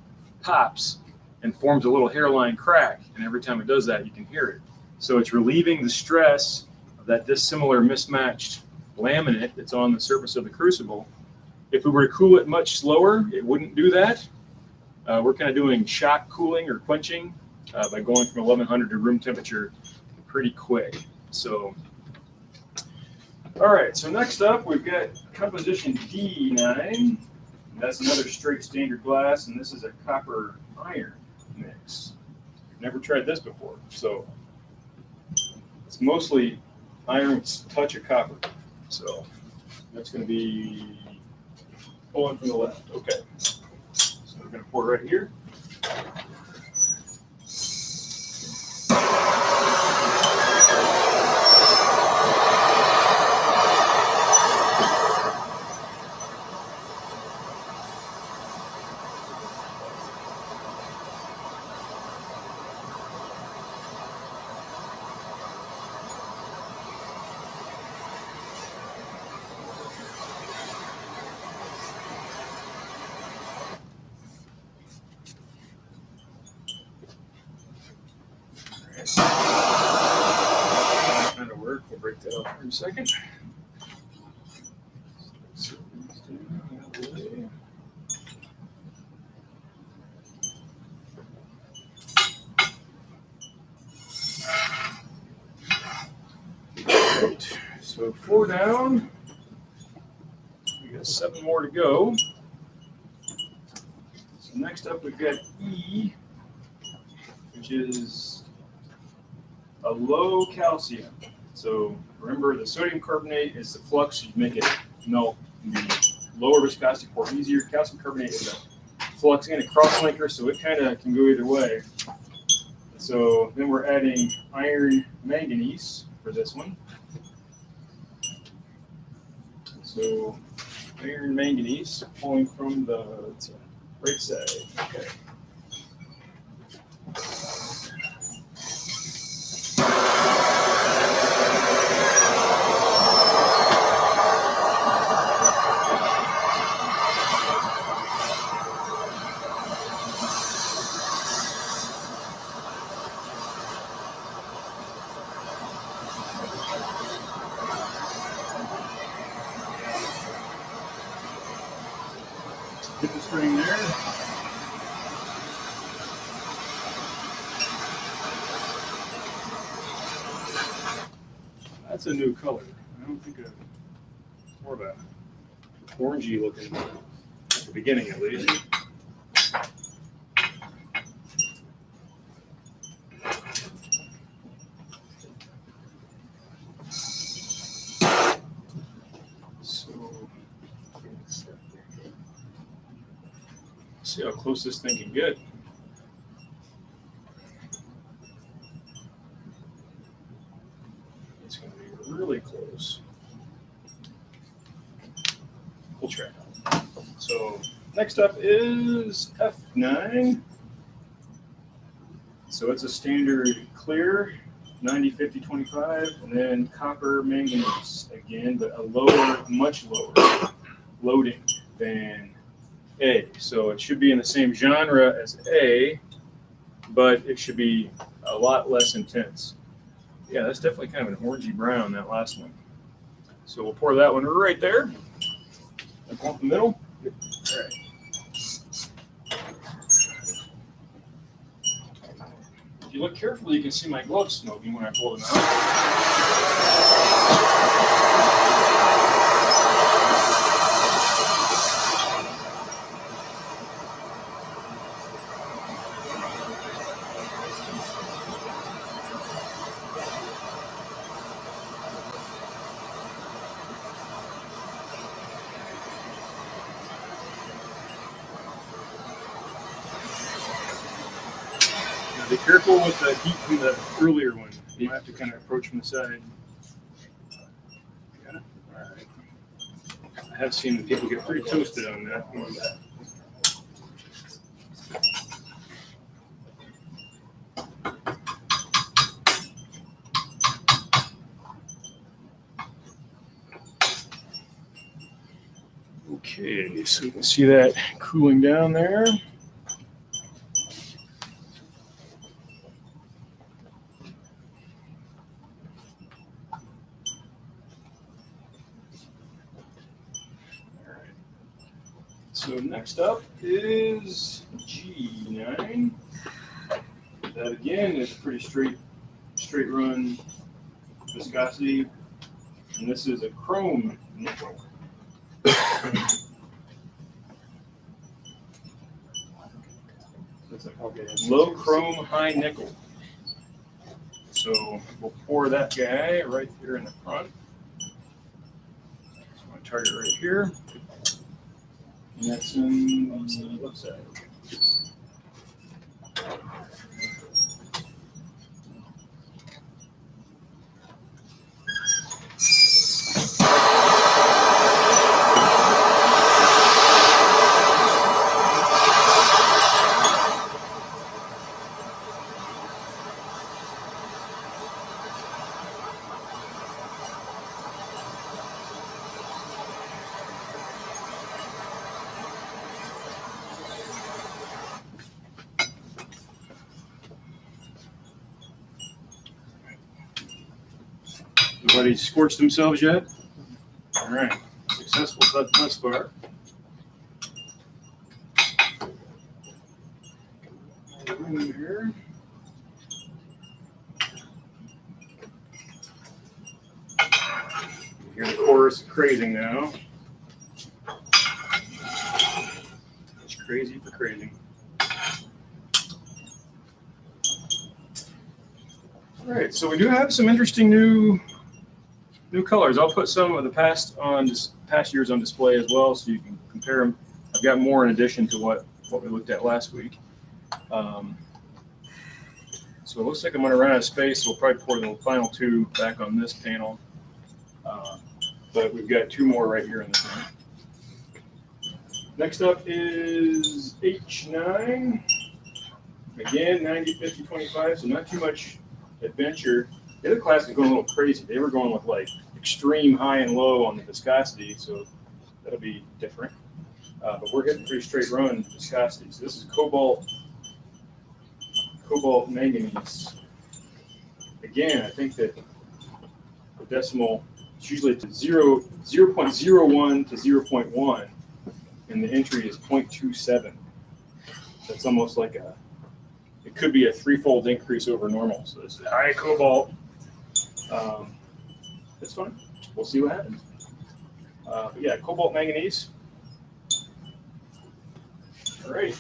pops, and forms a little hairline crack. And every time it does that, you can hear it. So it's relieving the stress of that dissimilar mismatched laminate that's on the surface of the crucible. If we were to cool it much slower, it wouldn't do that. We're kind of doing shock cooling or quenching by going from 1100 to room temperature pretty quick. So, all right, so next up we've got composition D9. That's another straight standard glass, and this is a copper iron mix. We've never tried this before, so it's mostly iron with a touch of copper. So that's going to be pulling from the left. Okay. So we're going to pour right here. Kind of work. We'll break that off for a second. Right. So 4 down. We got 7 more to go. So next up we've got E, which is a low calcium. So remember, the sodium carbonate is the flux, you make it melt. The lower viscosity pour easier. Calcium carbonate is a flux and a cross-linker, so it kind of can go either way. So then we're adding iron manganese for this one. So iron manganese pulling from the right side. Okay. Get the string there. That's a new color. I don't think more of a orangey looking at the beginning at least. See how close this thing can get. It's going to be really close. We'll try. So next up is F9. So it's a standard clear, 90, 50, 25, and then copper manganese again, but a lower, much lower loading than A. So it should be in the same genre as A, but it should be a lot less intense. Yeah, that's definitely kind of an orangey brown, that last one. So we'll pour that one right there. And pump the middle. All right. If you look carefully, you can see my gloves smoking when I pull them out. Be careful with the heat from the earlier one. You have to kind of approach from the side. Got it? All right. I have seen people get pretty toasted on that one. Okay, so you can see that cooling down there. So next up is G9. That again is a pretty straight run viscosity, and this is a chrome nickel. Low chrome, high nickel. So we'll pour that guy right here in the front. So I'm going to target right here. And that's in the left side. Everybody scorched themselves yet? All right, successful thus far. Here. You hear the chorus crazing now. It's crazy for crazy. All right, so we do have some interesting new colors. I'll put some of the past years on display as well, so you can compare them. I've got more in addition to what we looked at last week. So it looks like I'm going to run out of space. We'll probably pour the final two back on this panel, but we've got two more right here in the front. Next up is H9. Again, 90, 50, 25, so not too much adventure. The other class is going a little crazy. They were going with like extreme high and low on the viscosity, so that'll be different. But we're getting pretty straight run viscosity. So this is Cobalt Manganese. Again, I think that the decimal is usually to 0.01 to 0.1, and the entry is 0.27. That's almost like it could be a threefold increase over normal. So this is high cobalt. That's fine. We'll see what happens. But yeah, Cobalt Manganese. All right.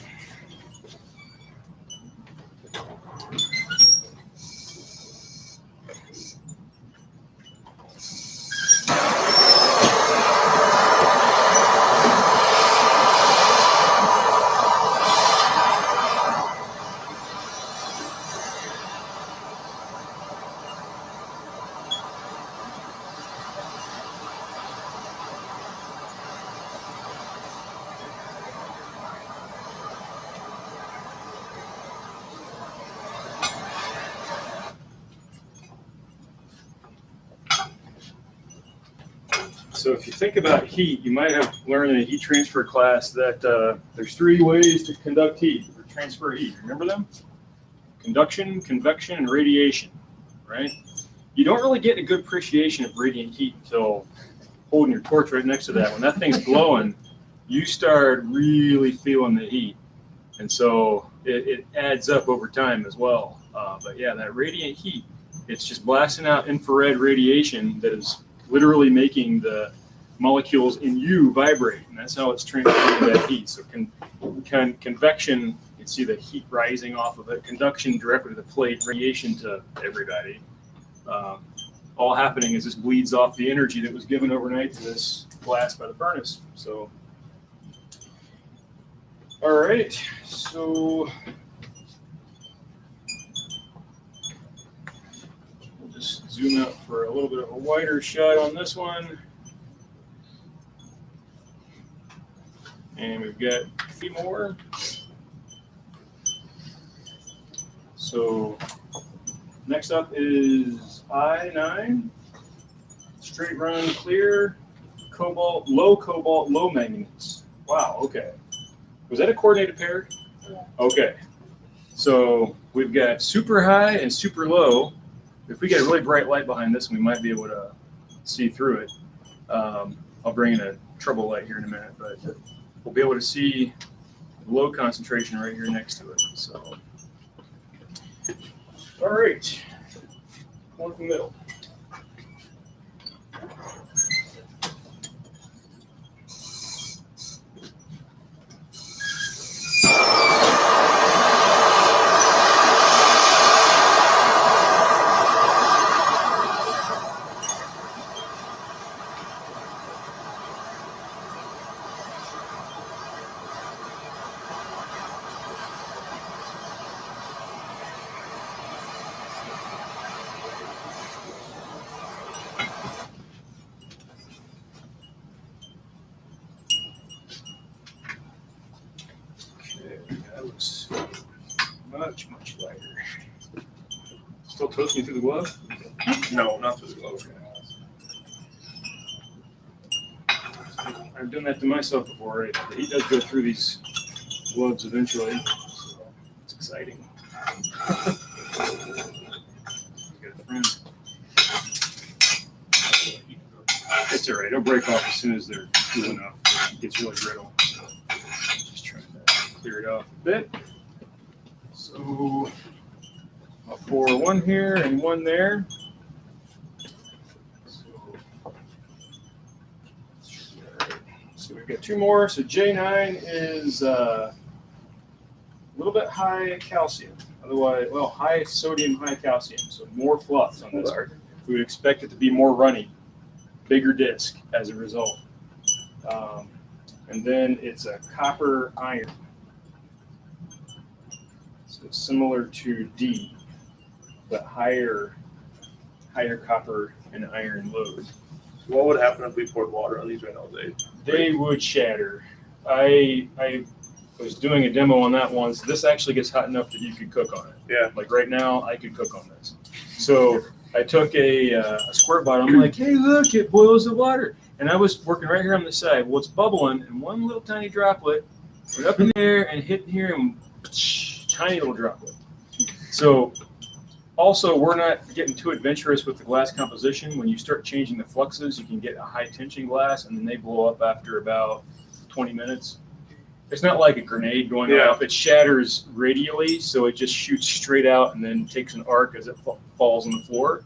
So if you think about heat, you might have learned in a heat transfer class that there's three ways to conduct heat or transfer heat. Remember them? Conduction, convection, and radiation, right? You don't really get a good appreciation of radiant heat until holding your torch right next to that. When that thing's glowing, you start really feeling the heat. And so it adds up over time as well. But yeah, that radiant heat, it's just blasting out infrared radiation that is literally making the molecules in you vibrate, and that's how it's transferring that heat. So convection, you can see the heat rising off of it. Conduction directly to the plate, radiation to everybody. All happening as this bleeds off the energy that was given overnight to this blast by the furnace. So, all right, so just zoom out for a little bit of a wider shot on this one. And we've got 3 more. So next up is I9. Straight run clear, cobalt, low manganese. Wow, okay. Was that a coordinated pair? Yeah. Okay. So we've got super high and super low. If we get a really bright light behind this, we might be able to see through it. I'll bring in a trouble light here in a minute, but we'll be able to see the low concentration right here next to it. So, all right, one from the middle. That looks much lighter. Still toasting through the glove? No, not through the glove. I've done that to myself before. Right? The heat does go through these gloves eventually, so it's exciting. Got a friend. It's all right. It'll break off as soon as they're cool enough. It gets really brittle. So just trying to clear it off a bit. So I'll pour one here and one there. So we've got two more. So J9 is a little bit high calcium. Otherwise, well, high sodium, high calcium. So more flux on this. We would expect it to be more runny, bigger disc as a result. And then it's a copper iron. So it's similar to D, but higher copper and iron load. So what would happen if we poured water on these right now? They would shatter. I was doing a demo on that once. This actually gets hot enough that you could cook on it. Yeah. Like right now, I could cook on this. So I took a squirt bottle. I'm like, hey, look, it boils the water. And I was working right here on the side. Well, it's bubbling, and one little tiny droplet went up in there and hit here, and tiny little droplet. So also, we're not getting too adventurous with the glass composition. When you start changing the fluxes, you can get a high tension glass, and then they blow up after about 20 minutes. It's not like a grenade going off. It shatters radially, so it just shoots straight out and then takes an arc as it falls on the floor.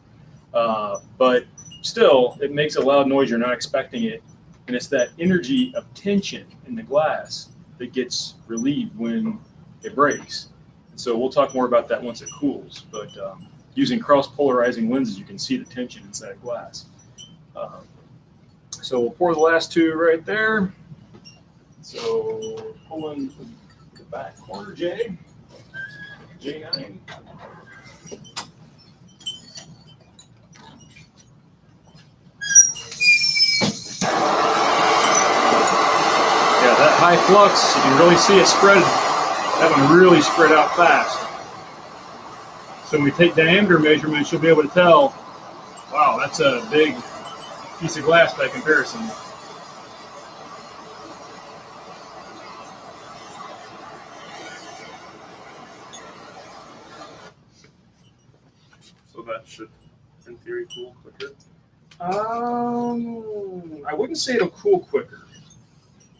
But still, it makes a loud noise. You're not expecting it. And it's that energy of tension in the glass that gets relieved when it breaks. So we'll talk more about that once it cools. But using cross-polarizing lenses, you can see the tension inside glass. So we'll pour the last two right there. So pulling the back corner, J9. Yeah, that high flux, you can really see it spread. That one really spread out fast. So when we take diameter measurements, you'll be able to tell, wow, that's a big piece of glass by comparison. So that should, in theory, cool quicker. I wouldn't say it'll cool quicker.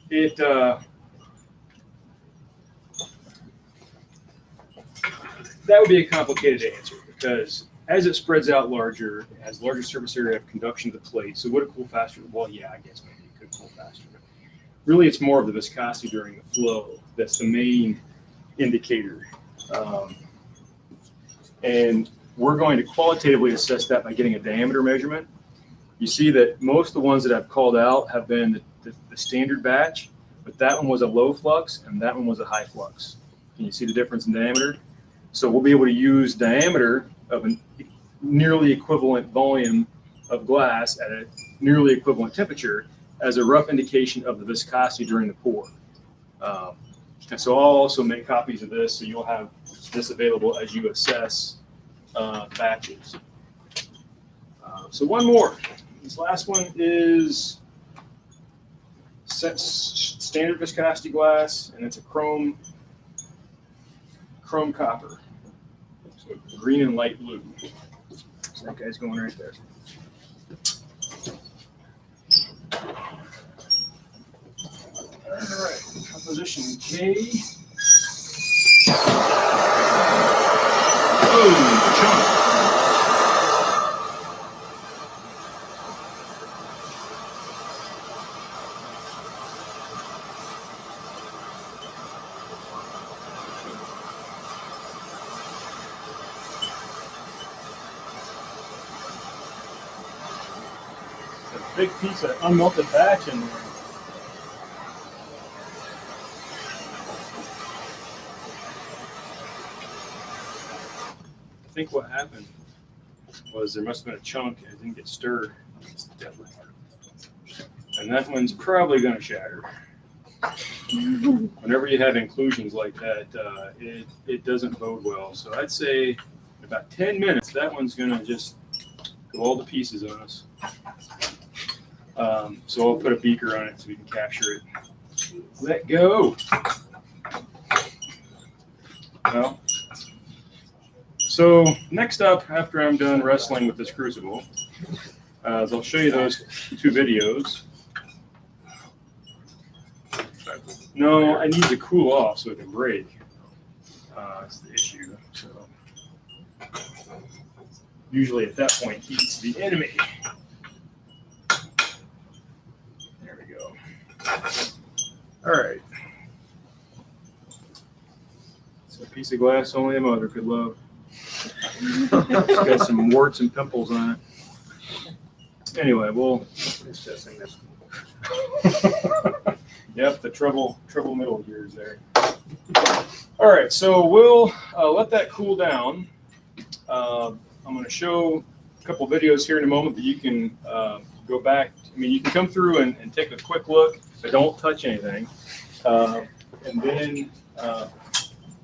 It that would be a complicated answer because as it spreads out larger, it has larger surface area of conduction to the plate. So would it cool faster? Well, yeah, I guess maybe it could cool faster. But really, it's more of the viscosity during the flow that's the main indicator. And we're going to qualitatively assess that by getting a diameter measurement. You see that most of the ones that I've called out have been the standard batch, but that one was a low flux and that one was a high flux. Can you see the difference in diameter? So we'll be able to use diameter of a nearly equivalent volume of glass at a nearly equivalent temperature as a rough indication of the viscosity during the pour. And so I'll also make copies of this so you'll have this available as you assess batches. So one more. This last one is standard viscosity glass, and it's a chrome copper. So green and light blue. So that guy's going right there. All right, composition K. Oh, chunk. A big piece of unmelted batch in there. I think what happened was there must have been a chunk and it didn't get stirred. And that one's probably going to shatter. Whenever you have inclusions like that, it doesn't bode well. So I'd say in about 10 minutes, that one's going to just go all to pieces on us. So I'll put a beaker on it so we can capture it. Let go. Well, so next up, after I'm done wrestling with this crucible, I'll show you those two videos. No, I need to cool off so it can break. That's the issue. So usually at that point, heat's the enemy. There we go. All right. It's a piece of glass only a mother could love. It's got some warts and pimples on it. Anyway, we'll finish testing this. Yep, the trouble middle gears there. All right, so we'll let that cool down. I'm going to show a couple videos here in a moment that you can go back. I mean, you can come through and take a quick look, but don't touch anything. And then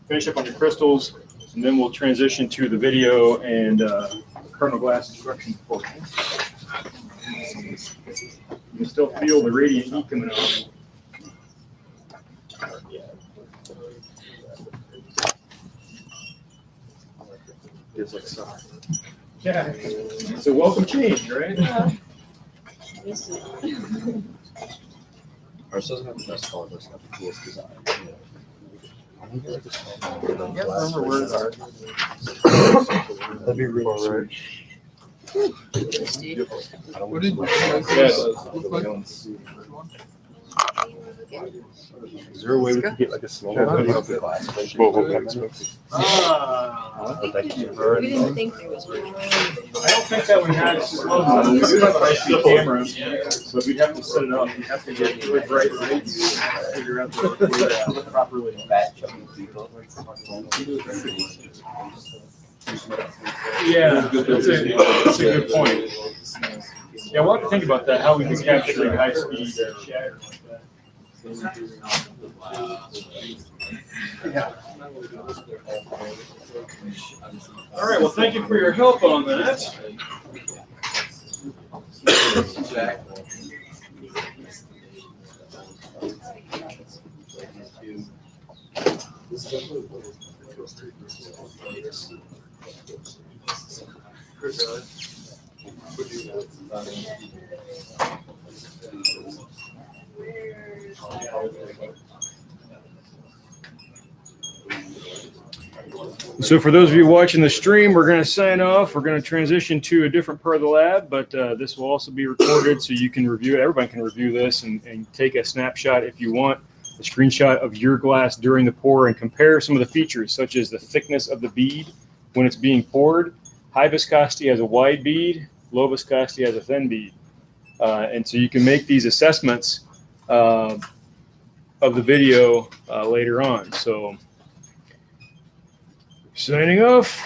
finish up on your crystals, and then we'll transition to the video and kernel glass instruction portion. You can still feel the radiant heat coming out. It's like summer. Yeah, it's a welcome change, right? This is- Ours doesn't have the best color, but it's got the coolest design. I think I like the small one. Yeah, I remember where it's at. That'd be really sweet. Steve. I don't What did want you Yes. Is there a way we could get like a small Yeah, one? that's Glass? Ah, But that can We burn. didn't think there was one. I don't think that one has. We do have a high-speed camera, so we'd have to set it up. We'd have to get really bright lights, figure out the way to properly. Yeah, that's a good point. Yeah, we'll have to think about that, how we can capture a high-speed shatter like that. Yeah. All right, well, thank you for your help on that. So for those of you watching the stream, we're going to sign off. We're going to transition to a different part of the lab, but this will also be recorded so you can review it. Everybody can review this and take a snapshot if you want, a screenshot of your glass during the pour and compare some of the features, such as the thickness of the bead when it's being poured. High viscosity has a wide bead, low viscosity has a thin bead. And so you can make these assessments of the video later on. So signing off.